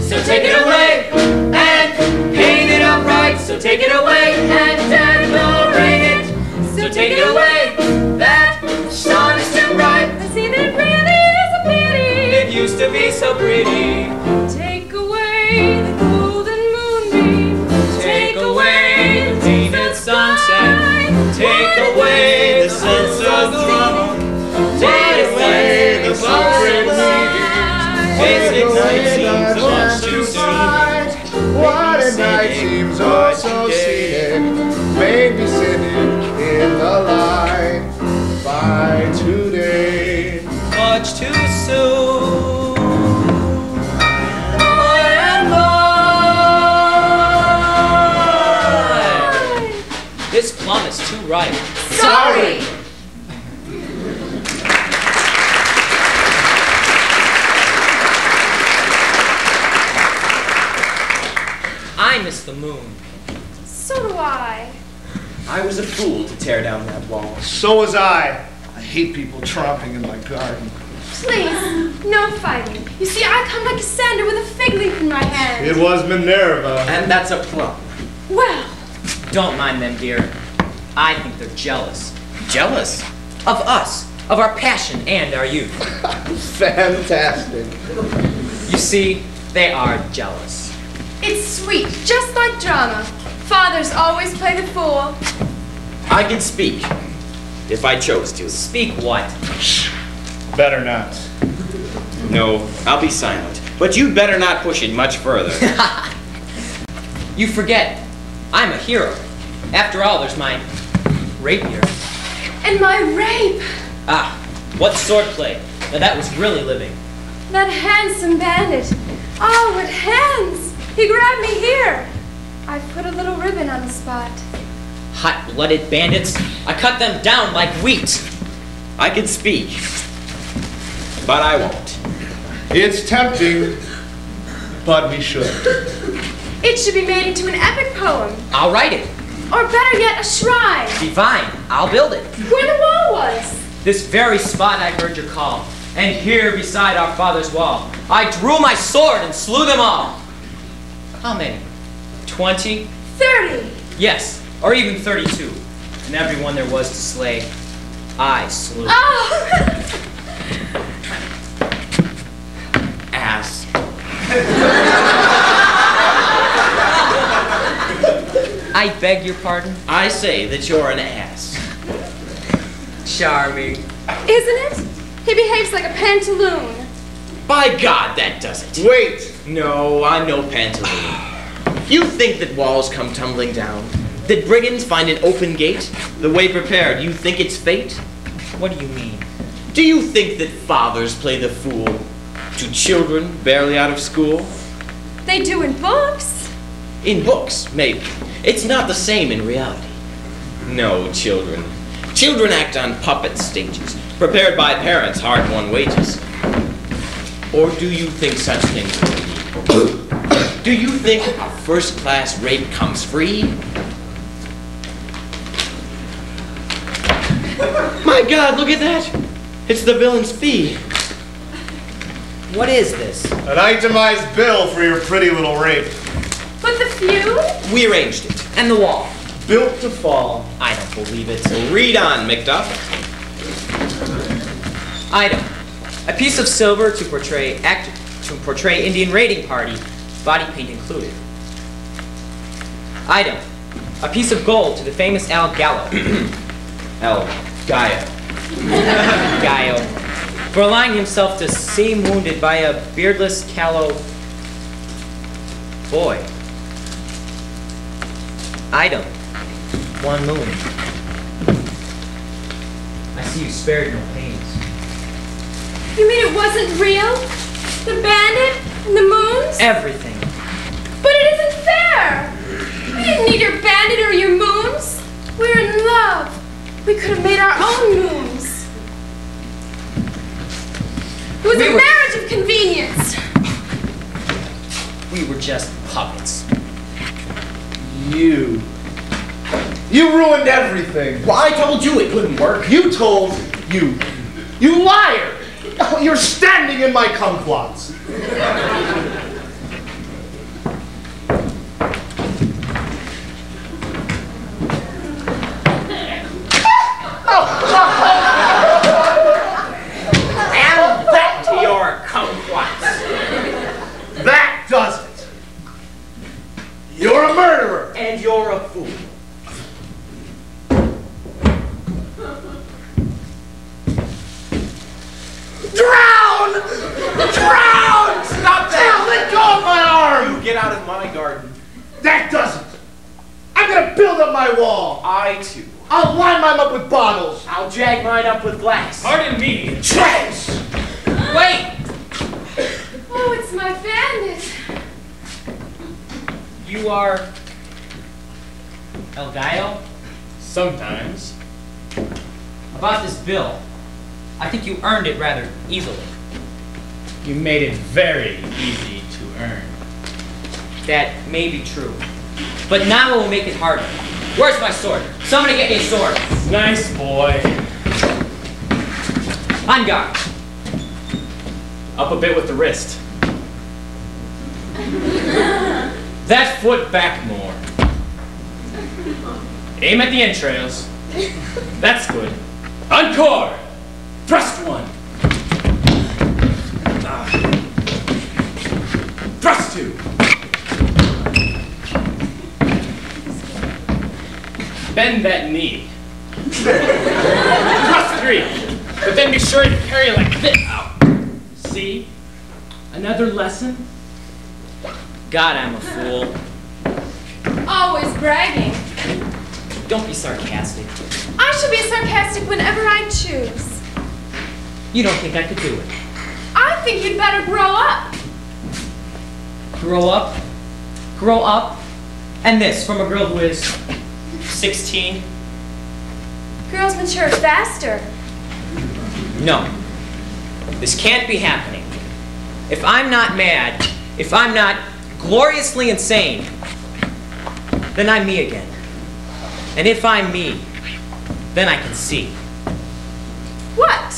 So take it away and paint it up right. So take it away and decorate it. So take it away, that sun is too bright. The scene that really is a pity. It used to be so pretty. Take away the golden moonbeam. Take away the painted sunset. Take away the sense of drama. Take away the puppet play. Basic night seems so much too soon. What a night seems oh so scenic. Made me cynic in the light. By today. Much too soon. promise too right. Sorry! I miss the moon. So do I. I was a fool to tear down that wall. So was I. I hate people tromping in my garden. Please, no fighting. You see, I come like Cassandra with a fig leaf in my hand. It was Minerva. And that's a plum. Well, Don't mind them, dear. I think they're jealous. Jealous? Of us, of our passion and our youth. Fantastic. You see, they are jealous. it's sweet, just like drama. Fathers always play the fool. I can speak, if I chose to. Speak what? Better not. No, I'll be silent. But you'd better not push it much further. You forget, I'm a hero. After all, there's my rapier. And my rape. Ah, what swordplay. Now that was really living. That handsome bandit. Oh, what hands. He grabbed me here. I put a little ribbon on the spot. Hot-blooded bandits. I cut them down like wheat. I can speak, but I won't. It's tempting, but we should. It should be made into an epic poem. I'll write it. Or better yet, a shrine. Divine. I'll build it. Where the wall was. This very spot I heard your call. And here beside our father's wall, I drew my sword and slew them all. How many? 20? 30. Yes, or even 32. And everyone there was to slay, I slew. Oh! Ass. I beg your pardon? I say that you're an ass. Charming. Isn't it? He behaves like a pantaloon. By God, that does it. Wait. No, I'm no pantaloon. You think that walls come tumbling down? That brigands find an open gate? The way prepared, you think it's fate? What do you mean? Do you think that fathers play the fool to children barely out of school? They do in books. In books, maybe. It's not the same in reality. No, children. Children act on puppet stages, prepared by parents' hard-won wages. Or do you think such things are illegal? Do you think a first-class rape comes free? My God, look at that! It's the villain's fee. What is this? An itemized bill for your pretty little rape. But the feud? We arranged it. And the wall. Built to fall. I don't believe it. So read on, Macduff. Item. A piece of silver to portray Indian raiding party, body paint included. Item. A piece of gold to the famous El Gallo. El Gaia. Gallo. For allowing himself to seem wounded by a beardless, callow boy. Item. 1 moon. I see you spared no pains. You mean it wasn't real? The bandit and the moons? Everything. But it isn't fair! We didn't need your bandit or your moons. We're in love. We could have made our own moons. It was a marriage of convenience. We were just puppets. You ruined everything. Well, I told you it couldn't work. You told you liar! You're standing in my kumquats. And back to your kumquats. That does it. You're a murderer. And you're a fool. Drown! Drown! Stop that! Let go of my arm! You get out of my garden. That does it. I'm gonna build up my wall. I too. I'll line mine up with bottles. I'll jag mine up with glass. Pardon me. Trash! Wait! Oh, it's my bandit. You are El Gallo? Sometimes. About this bill, I think you earned it rather easily. You made it very easy to earn. That may be true. But now it will make it harder. Where's my sword? Somebody get me a sword. Nice boy. On guard. Up a bit with the wrist. That foot back more. Aim at the entrails. That's good. Encore! Thrust one. Thrust two. Bend that knee. Thrust three. But then be sure to carry it like this. Ow. See? Another lesson? God, I'm a fool. Always bragging. Don't be sarcastic. I shall be sarcastic whenever I choose. You don't think I could do it. I think you'd better grow up. Grow up? Grow up? And this from a girl who is 16? Girls mature faster. No. This can't be happening. If I'm not mad, if I'm not gloriously insane, then I'm me again. And if I'm me, then I can see. What?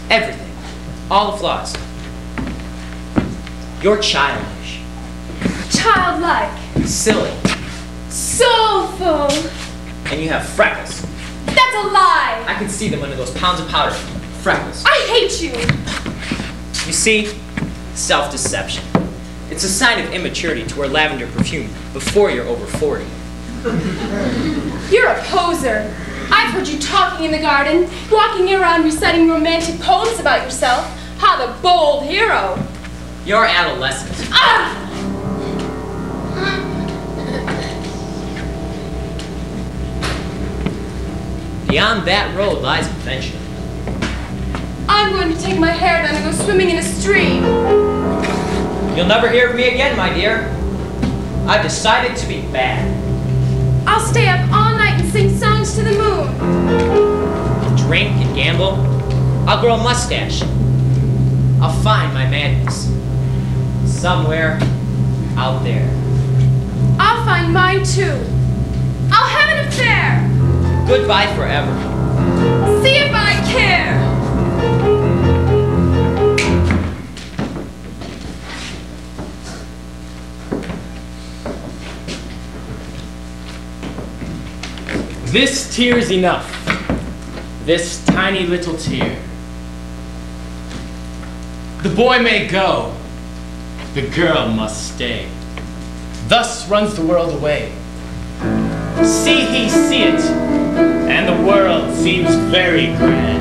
Everything. All the flaws. You're childish. Childlike. Silly. Soulful. And you have freckles. That's a lie. I can see them under those pounds of powder. Freckles. I hate you. You see? Self-deception. It's a sign of immaturity to wear lavender perfume before you're over 40. You're a poser. I've heard you talking in the garden, walking around reciting romantic poems about yourself. How the bold hero. You're adolescent. Ah! Beyond that road lies adventure. I'm going to take my hair down and go swimming in a stream. You'll never hear of me again, my dear. I've decided to be bad. I'll stay up all night and sing songs to the moon. I'll drink and gamble. I'll grow a mustache. I'll find my madness. Somewhere out there. I'll find mine too. I'll have an affair. Goodbye forever. See if I care. This tear's enough. This tiny little tear. The boy may go. The girl must stay. Thus runs the world away. See he see it, and the world seems very grand.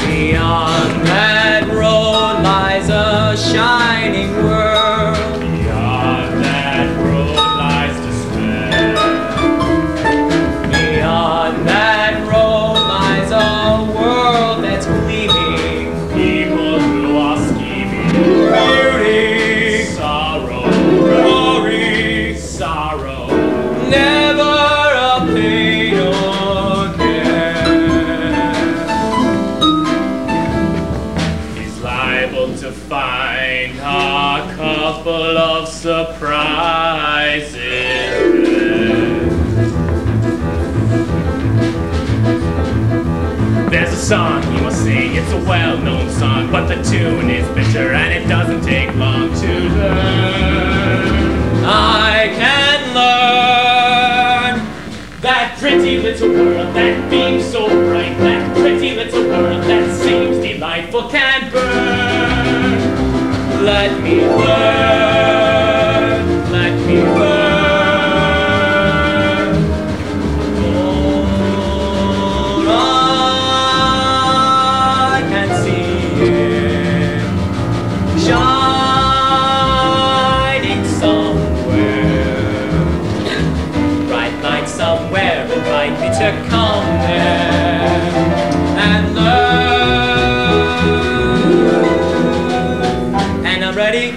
Beyond that road lies a shining world. Beyond that road lies despair. Beyond that road lies a world that's gleaming. People who are scheming. Beauty, Sorrow. glory, Sorrow. never a pain or care. He's liable to find a couple of surprises. There's a song he must sing, it's a well-known song, but the tune is bitter and it doesn't take long to learn. I can learn. That pretty little world that beams so bright, that pretty little world that seems delightful can burn. Let me learn. Let me learn. Oh, I can see it shining somewhere. Bright light somewhere, invite me to come there and learn. And I'm ready.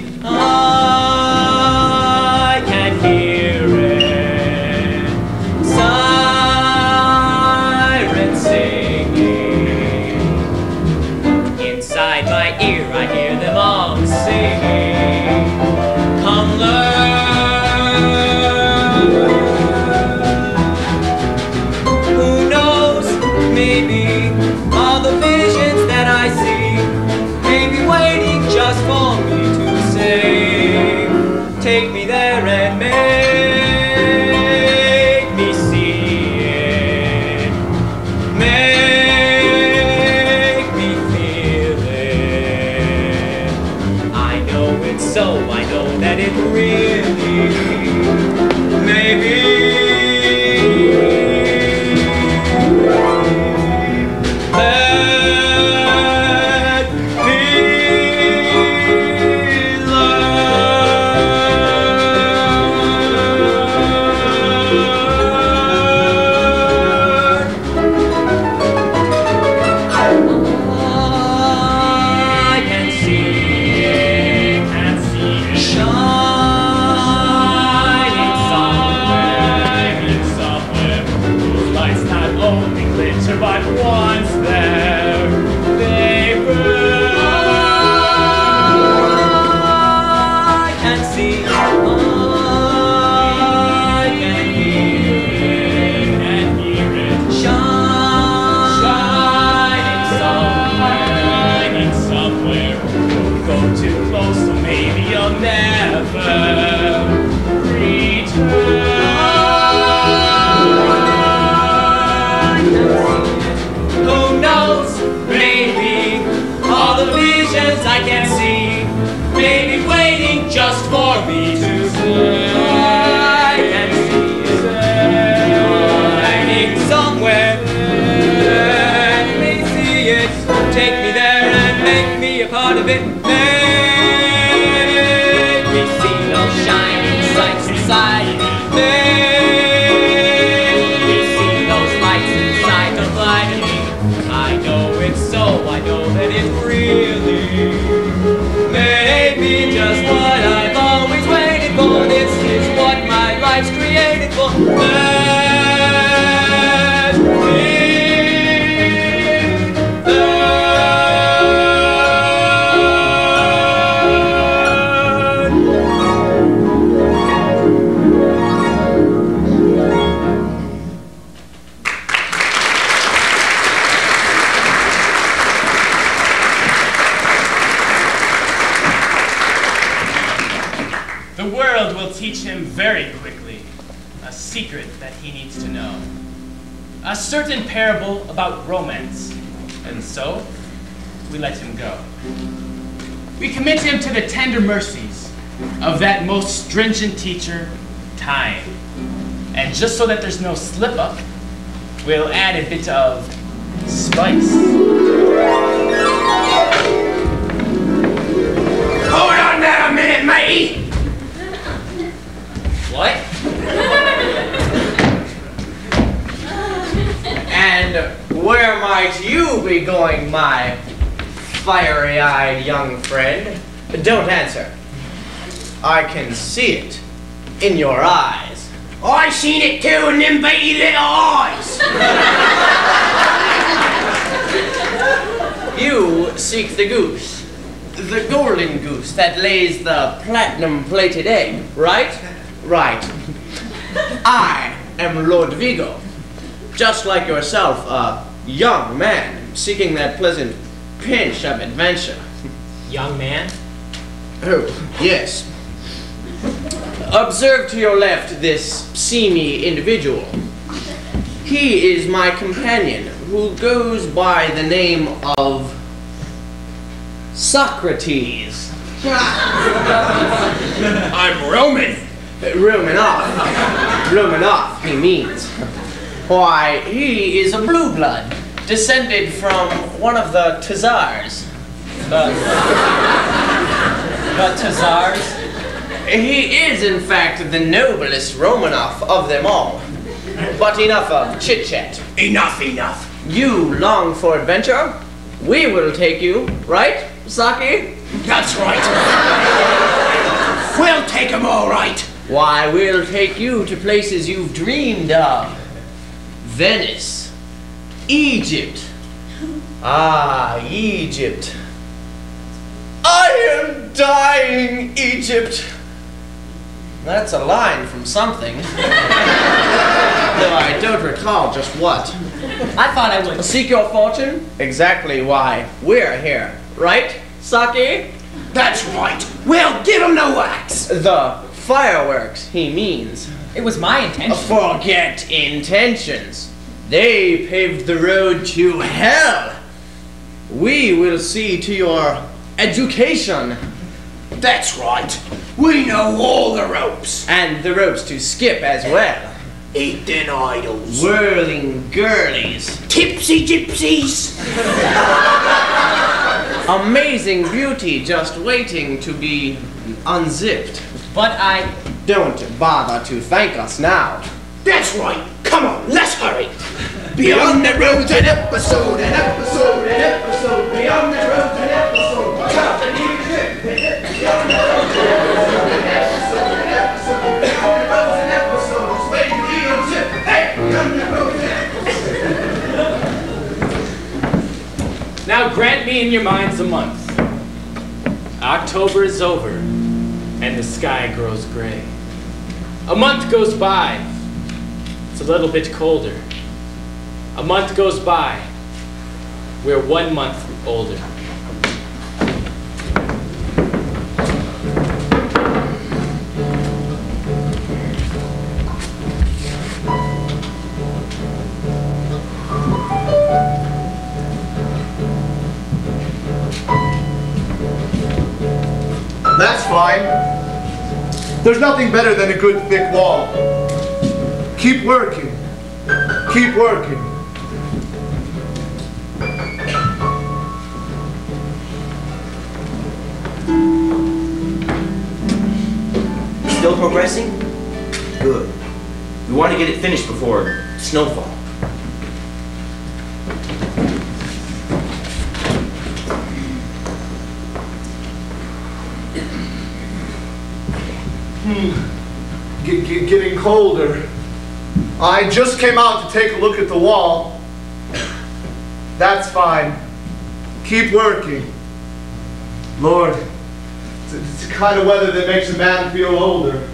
May we see those shining sights inside. May we see those lights inside the light. I know it's so, I know that it really may be just what I've always waited for. This is what my life's created for. Teach him very quickly a secret that he needs to know. A certain parable about romance. And so, we let him go. We commit him to the tender mercies of that most stringent teacher, time. And just so that there's no slip-up, we'll add a bit of spice. Hold on there a minute, matey. What? And where might you be going, my fiery-eyed young friend? Don't answer. I can see it in your eyes. I seen it too in them baby little eyes. You seek the goose, the golden goose that lays the platinum-plated egg, right? Right. I am Lord Vigo, just like yourself, a young man seeking that pleasant pinch of adventure. Young man? Oh, yes. Observe to your left this seamy individual. He is my companion, who goes by the name of Socrates. I'm Roman. Romanoff, he means. Why, he is a blue blood, descended from one of the Tazars. The Tazars? He is, in fact, the noblest Romanoff of them all. But enough of chit-chat. Enough. You long for adventure? We will take you, right, Saki? That's right. We'll take 'em all right. Why, we'll take you to places you've dreamed of. Venice, Egypt. Ah, Egypt. I am dying, Egypt. That's a line from something. Though I don't recall just what. I thought I would. Seek your fortune? Exactly why we're here. Right, Saki? That's right. We'll give 'em the wax. The fireworks, he means. It was my intention. Forget intentions. They paved the road to hell. We will see to your education. That's right. We know all the ropes. And the ropes to skip as well. Eating idols. Whirling girlies. Tipsy gypsies. Amazing beauty just waiting to be unzipped. But I... Don't bother to thank us now. That's right. Come on, let's hurry. Beyond the road, an episode, an episode, an episode. Beyond the road, an episode. Beyond the road, an episode. Beyond the road, an episode, an episode. Beyond the road, an episode. It's waiting to be unzipped. Hey, beyond the road, an episode. Now grant me in your minds a month. October is over, and the sky grows gray. A month goes by. It's a little bit colder. A month goes by. We're 1 month older. That's fine. There's nothing better than a good thick wall. Keep working. Keep working. Still progressing? Good. We want to get it finished before snowfall. Getting colder. I just came out to take a look at the wall. That's fine. Keep working. Lord, it's the kind of weather that makes a man feel older.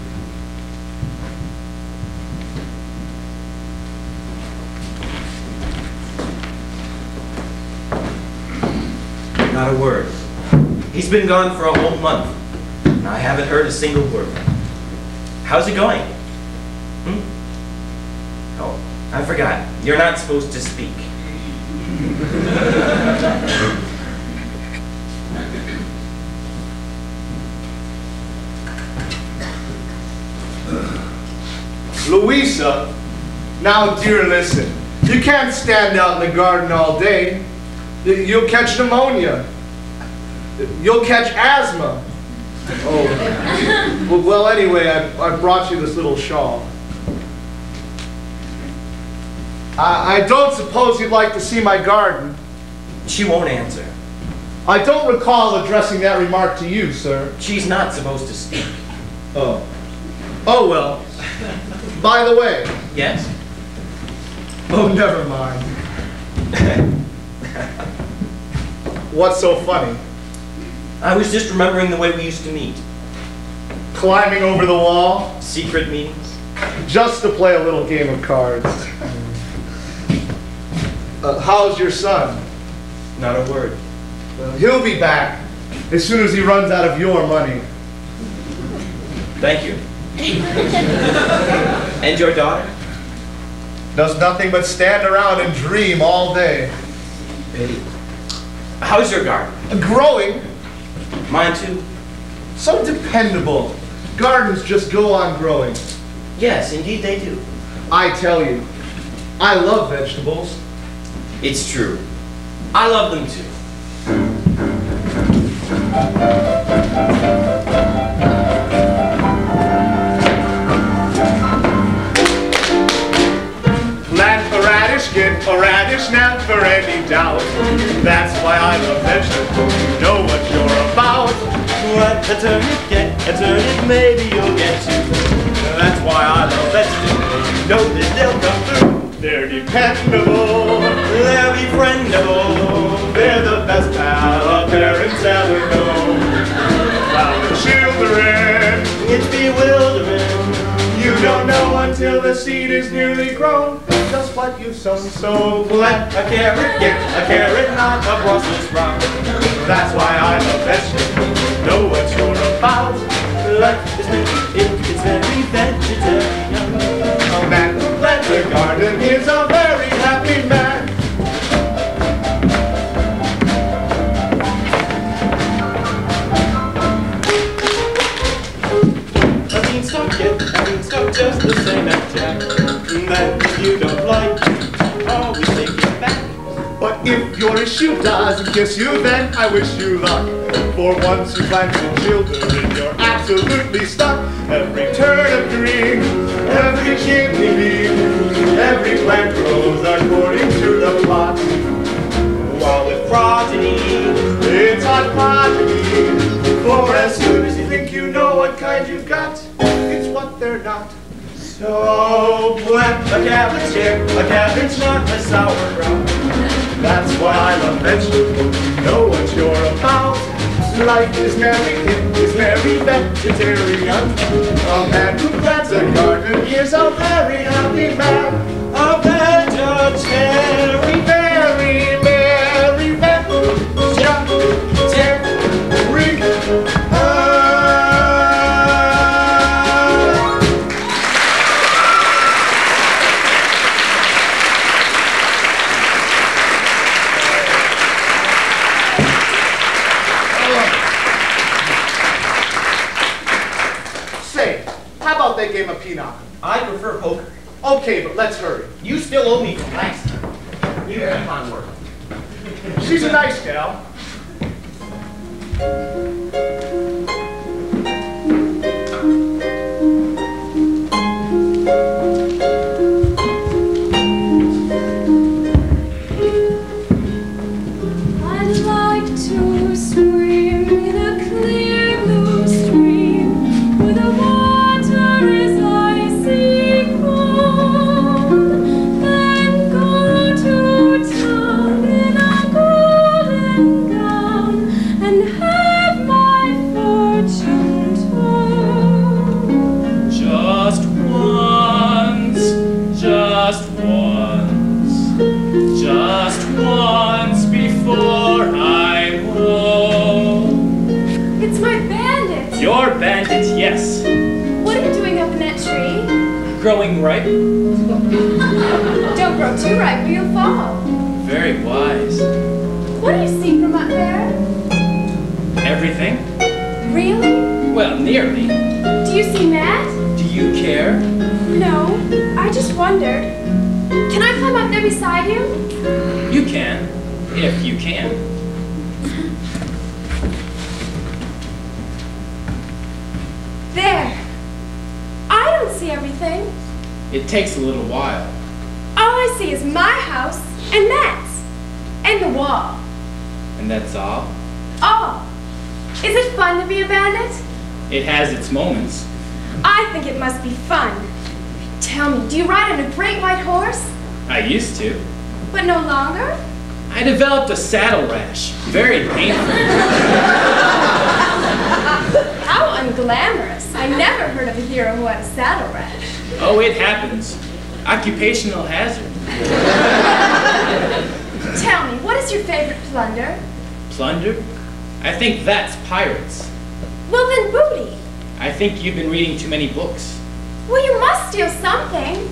Not a word. He's been gone for a whole month. And I haven't heard a single word. How's it going? Oh, I forgot. You're not supposed to speak. Louisa, now dear, listen. You can't stand out in the garden all day. You'll catch pneumonia. You'll catch asthma. Oh, well anyway, I brought you this little shawl. I don't suppose you'd like to see my garden. She won't answer. I don't recall addressing that remark to you, sir. She's not supposed to speak. Oh. Oh well. By the way. Yes? Oh, never mind. What's so funny? I was just remembering the way we used to meet. Climbing over the wall? Secret meetings? Just to play a little game of cards. How's your son? Not a word. He'll be back as soon as he runs out of your money. Thank you. And your daughter? Does nothing but stand around and dream all day. Pity. How's your garden? Growing. Mine too. So dependable. Gardens just go on growing. Yes, indeed they do. I tell you, I love vegetables. It's true. I love them too. Plant a radish, get a radish, not for any doubt. That's why I love vegetables. You know what you're about. Let a turnip, get a turnip, maybe you'll get two. That's why I love vegetables. You know that they'll come through. They're dependable, they're befriendable. They're the best pal our parents ever know. Our children, it's bewildering. You don't know until the seed is nearly grown just what you've sown. So plant a carrot, get a carrot, not a Brussels sprout. That's why I love vegetables. Know what you're about. Life is it's very vegetarian. A man who plants a garden is a very happy man. A beanstalk, get a beanstalk just the same as Jack. Then you don't like, always take it back. But if your issue doesn't kiss you, then I wish you luck. For once you plant some children, you're absolutely stuck. Every turnip green, every kidney bean, every plant grows according to the plot. While with progeny, it's ontogeny. For as soon as you think you know what kind you've got, it's what they're not. So plant a cabbage here, a cabbage, not a sauerkraut. That's why I love vegetables. You know what you're about. Life is merry, it is merry vegetarian. A man who plants a garden is a very happy man. A vegetarian, very merry vegetarian. They gave a pinochle. I prefer poker. Okay, but let's hurry. You still owe me from last time. You keep on working. She's a nice gal. ripe? Don't grow too ripe or you'll fall. Very wise. What do you see from up there? Everything? Really? Well, nearly. Do you see Matt? Do you care? No, I just wondered. Can I climb up there beside you? You can, if you can. There. I don't see everything. It takes a little while. All I see is my house and Matt's. And the wall. And that's all? All. Is it fun to be a bandit? It has its moments. I think it must be fun. Tell me, do you ride on a great white horse? I used to. But no longer? I developed a saddle rash. Very painful. How unglamorous. I never heard of a hero who had a saddle rash. Oh, it happens. Occupational hazard. Tell me, what is your favorite plunder? Plunder? I think that's pirates. Well then, booty. I think you've been reading too many books. Well, you must steal something.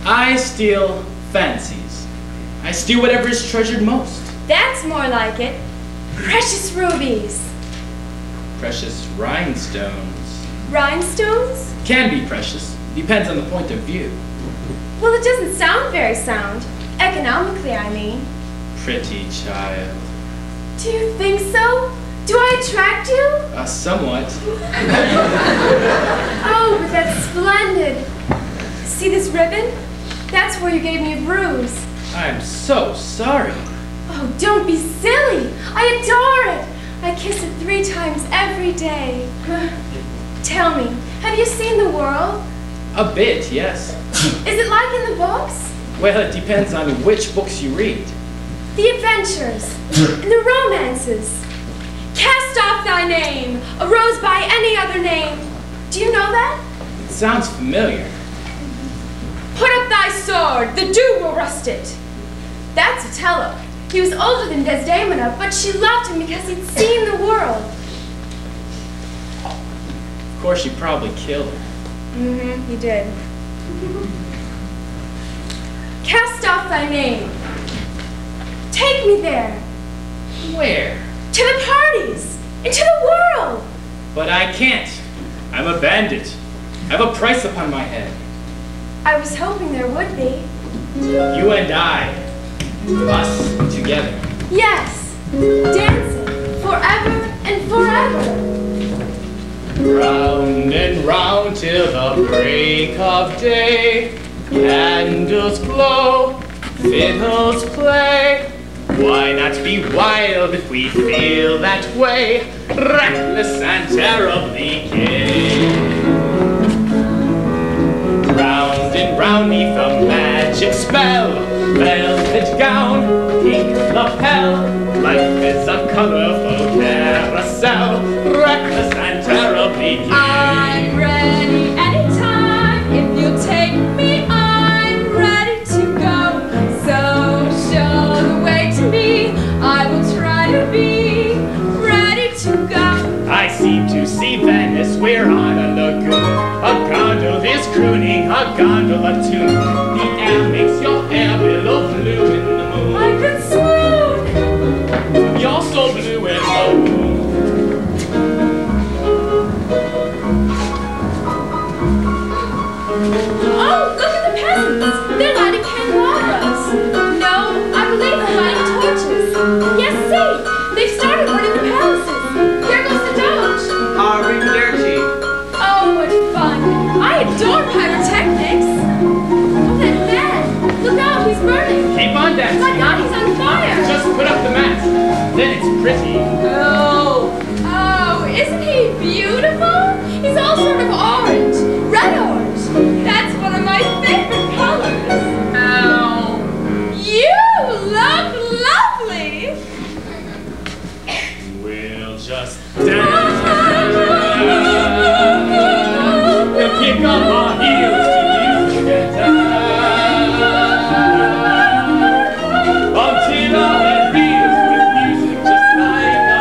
I steal fancies. I steal whatever is treasured most. That's more like it. Precious rubies. Precious rhinestones. Rhinestones? Can be precious. Depends on the point of view. Well, it doesn't sound very sound. Economically, I mean. Pretty child. Do you think so? Do I attract you? Somewhat. Oh, but that's splendid. See this ribbon? That's where you gave me a bruise. I'm so sorry. Oh, don't be silly. I adore it. I kiss it 3 times every day. Tell me, have you seen the world? A bit, yes. Is it like in the books? Well, it depends on which books you read. The adventures, and the romances. Cast off thy name, a rose by any other name. Do you know that? It sounds familiar. Put up thy sword, the dew will rust it. That's Othello. He was older than Desdemona, but she loved him because he'd seen the world. Of course, you probably killed her. Mm-hmm, he did. Cast off thy name. Take me there. Where? To the parties. Into the world. But I can't. I'm a bandit. I have a price upon my head. I was hoping there would be. You and I. Us together. Yes. Dancing. Forever and forever. Round and round till the break of day. Candles glow, fiddles play. Why not be wild if we feel that way? Reckless and terribly gay. Round and round neath a magic spell. Velvet gown, pink lapel. Life is a colorful carousel. Reckless and terribly gay. I'm ready anytime. If you'll take me, I'm ready to go. So show the way to me. I will try to be ready to go. I seem to see Venice, we're on a lagoon. A gondola is crooning, a gondola tune. The air makes your hair billow blue in the moon. I could swoon. You're so blue in the moon. Oh, look at the peasants. They're lighting candelabras. No, I believe they're lighting torches. Yes, see, they've started burning the palaces. Here goes the Doge. Arrivederci. Oh, what fun. I adore pyrotechnics. Oh, that man. Look out, he's burning. Keep on My dancing. God, he's on fire. Just put up the mat. Then it's pretty. Oh, isn't he beautiful? He's all sort of orange. Red orange. That's one of my favorite colors. Ow. You look lovely. We'll just dance. We'll kick up our heels to music and dance. Until our head reels with music just like us.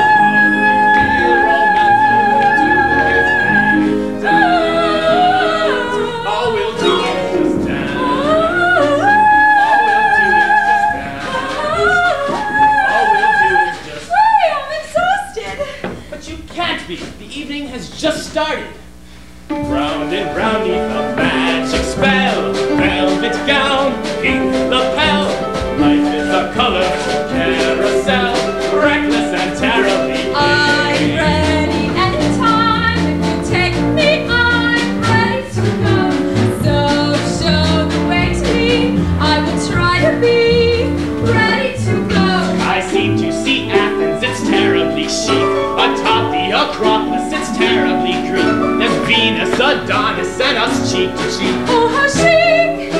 and us cheek to cheek. Oh, how chic!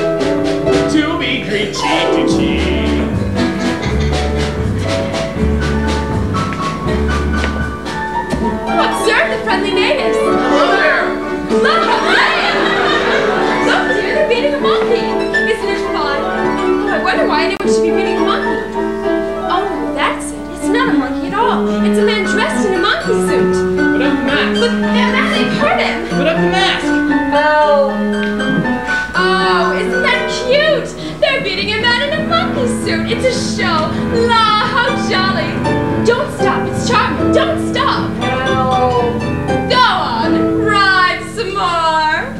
To be greet cheek to cheek. Observe the friendly natives. Hello there. Look behind! Look, dear, they're beating a monkey. Isn't it fun? Oh, I wonder why anyone should be beating a monkey. Oh, no, that's it. It's not a monkey at all. It's a man dressed in a monkey suit. Put up the mask. Look, they've hurt him. Put up the mask. Oh, isn't that cute? They're beating a man in a monkey suit. It's a show. La, how jolly. Don't stop. It's charming. Don't stop. No. Go on. Ride some more.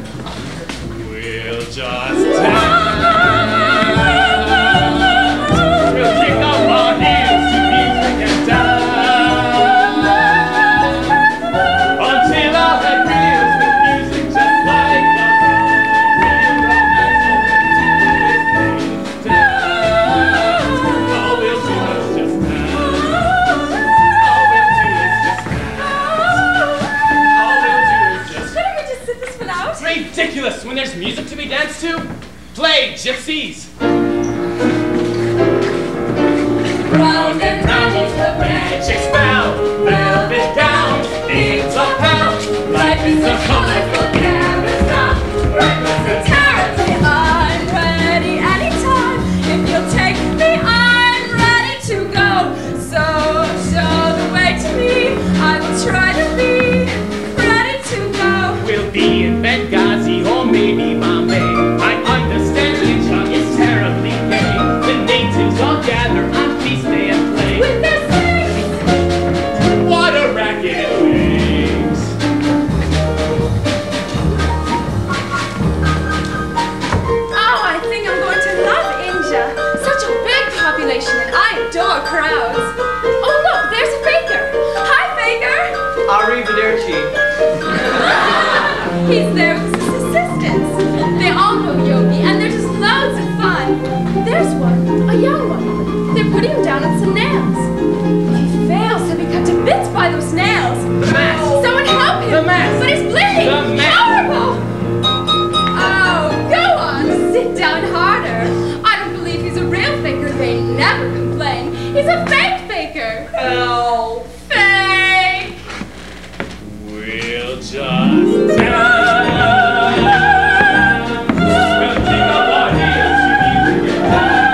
We'll just dance. We'll kick up our heels to music and dance until our head reels with music just like a real all we'll do is just dance. All we'll do is just dance. All we'll do is just Couldn't we just sit this one out? ridiculous when there's music to be danced to. Play, gypsies. Round and round is the magic spell. Velvet gowns, it's a pound. Life is a colorful canvas now. Reckless and terribly, I'm ready anytime. If you'll take me, I'm ready to go. So show the way to me. I will try to be ready to go. We'll be in Benghazi or maybe Bombay. I understand India is terribly gay. The natives all gather on feast day and play. With their sticks. What a racket it makes. Oh, I think I'm going to love India. Such a big population and I adore crowds. Oh, look, there's a faker. Hi, faker. Arrivederci. He's there with his assistants. They all know yogi and they're just loads of fun. There's one, a young one. They're putting him down on some nails. If he fails, he'll be cut to bits by those nails. The mask. Someone help him. The mask. But he's bleeding. The mask. Horrible. Oh, go on. Sit down harder. I don't believe he's a real faker. They never complain. He's a fake faker. Help. Fake. We'll just dance. We'll kick up our heels to music and dance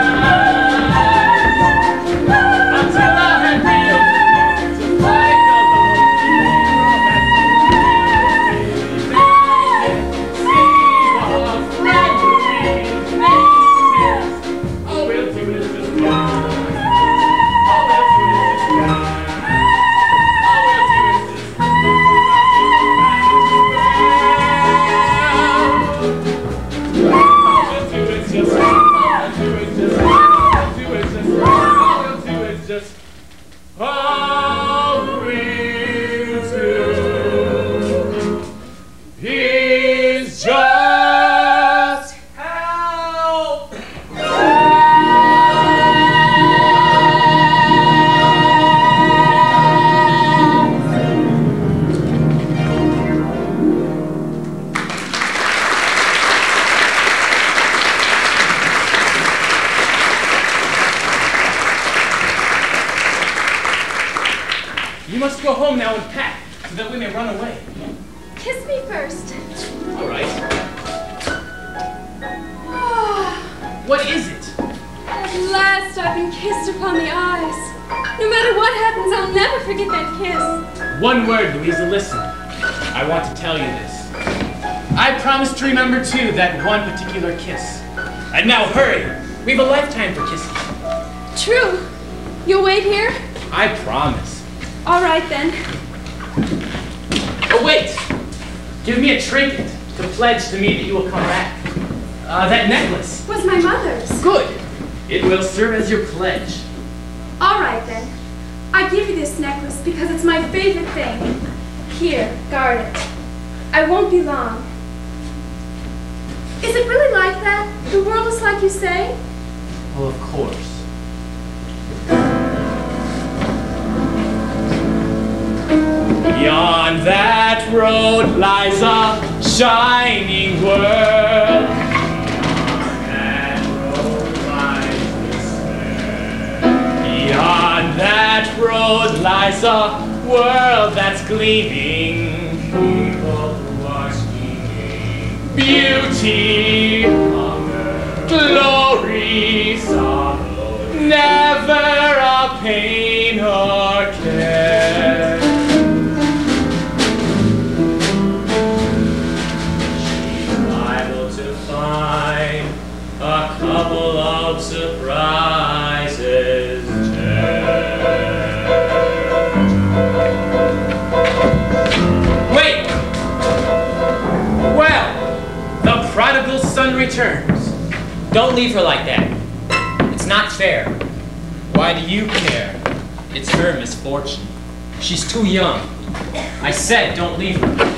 until our head reels just like a all we'll do is just dance. All we'll do is just dance. All we'll do is just all we'll do is just help. You must go home now and pack so that we may run away. Kiss me first. All right. What is it? At last I've been kissed upon the eyes. No matter what happens, I'll never forget that kiss. One word, Louisa, listen. I want to tell you this. I promise to remember, too, that one particular kiss. And now, hurry. We have a lifetime for kisses. True. You'll wait here? I promise. All right, then. Oh, wait. Give me a trinket to pledge to me that you will come back. That necklace. Was my mother's. Good. It will serve as your pledge. All right, then. I give you this necklace because it's my favorite thing. Here, guard it. I won't be long. Is it really like that? The world is like you say? Well, of course. Beyond that road lies a shining world. Beyond that road lies a world that's gleaming. People who are scheming. Beauty, hunger, glory, sorrow, never a pain or care. She's liable to find a couple of surprises. Wait! Well, the prodigal son returns. Don't leave her like that. It's not fair. Why do you care? It's her misfortune. She's too young. I said don't leave her.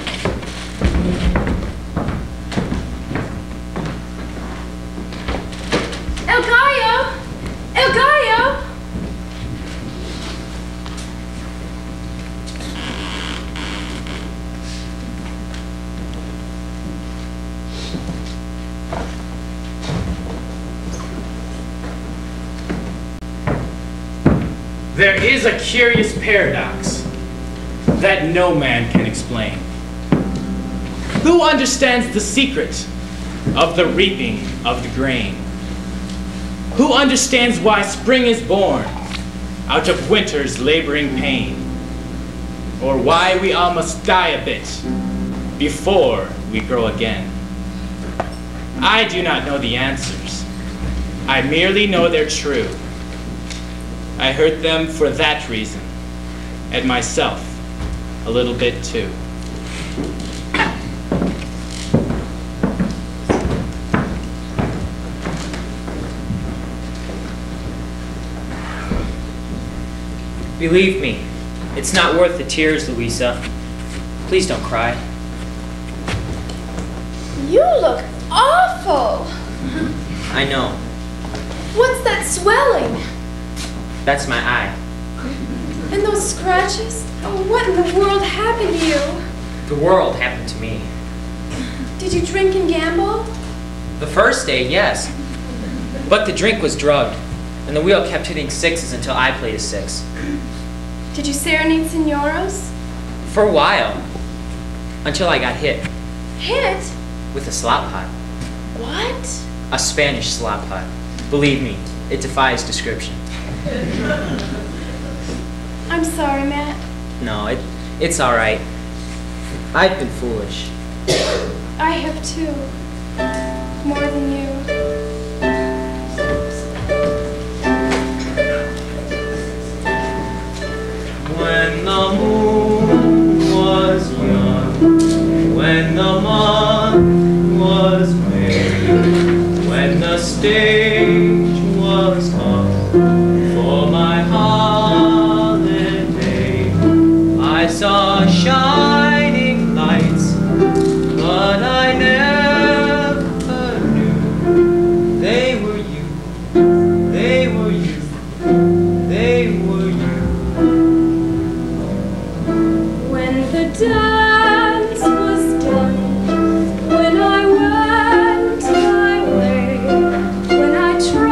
El Gallo! El Gallo! There is a curious paradox that no man can explain. Who understands the secret of the reaping of the grain? Who understands why spring is born out of winter's laboring pain? Or why we all must die a bit before we grow again? I do not know the answers. I merely know they're true. I hurt them for that reason, and myself a little bit too. Believe me, it's not worth the tears, Louisa. Please don't cry. You look awful. I know. What's that swelling? That's my eye. And those scratches? Oh, what in the world happened to you? The world happened to me. Did you drink and gamble? The first day, yes. But the drink was drugged, and the wheel kept hitting sixes until I played a six. Did you serenade senoras? For a while. Until I got hit. Hit? With a slop pot. What? A Spanish slop pot. Believe me, it defies description. I'm sorry, Matt. No, it's all right. I've been foolish. I have too. More than you. When the moon was young, when the month was May, when the stage was hung for my holiday, I saw shining lights, but I never knew they were you, they were you, they were you. When the dance was done, when I went my way, when I tried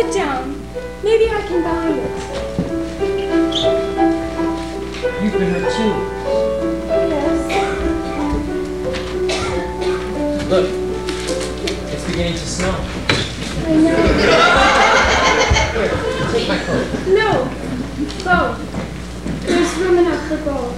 Sit down. Maybe I can bind it. You've been hurt too. Yes. Look, it's beginning to snow. I know. Here, take my coat. No. Go. There's room enough for both.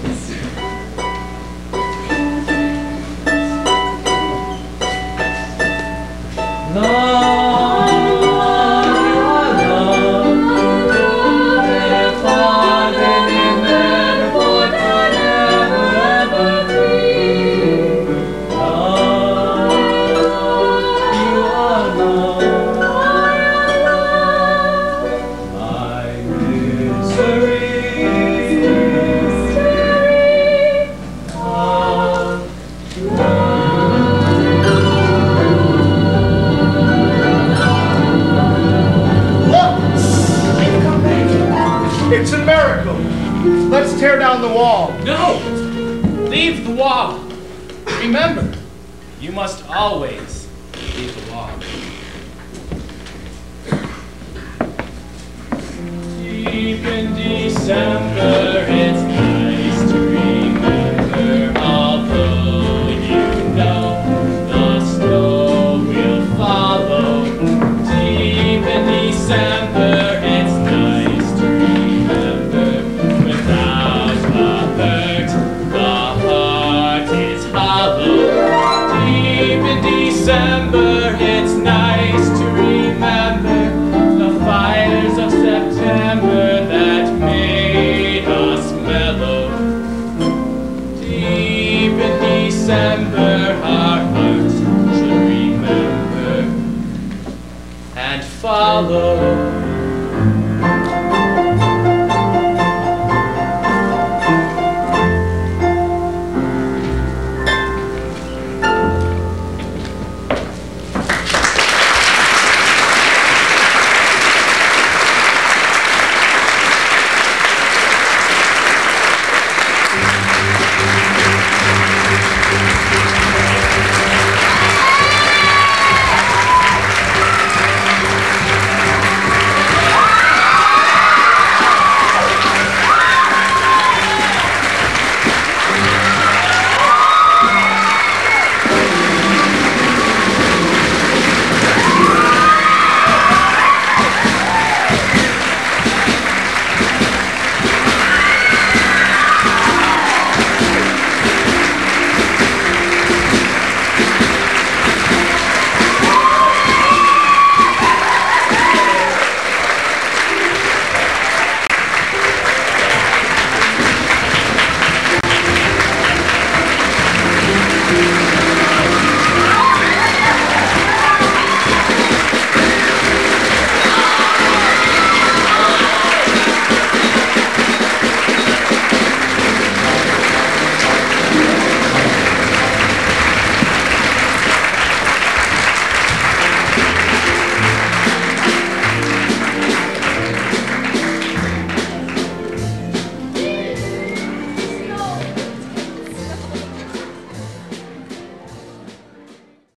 It's a miracle. Let's tear down the wall. No! Leave the wall. Remember, you must always leave the wall. Deep in December, it's nice to remember, although you know the snow will follow. Deep in December, it's nice to remember, without a hurt, the heart is hollow. Deep in December, it's nice to remember the fires of September that made us mellow. Deep in December, our hearts should remember and follow.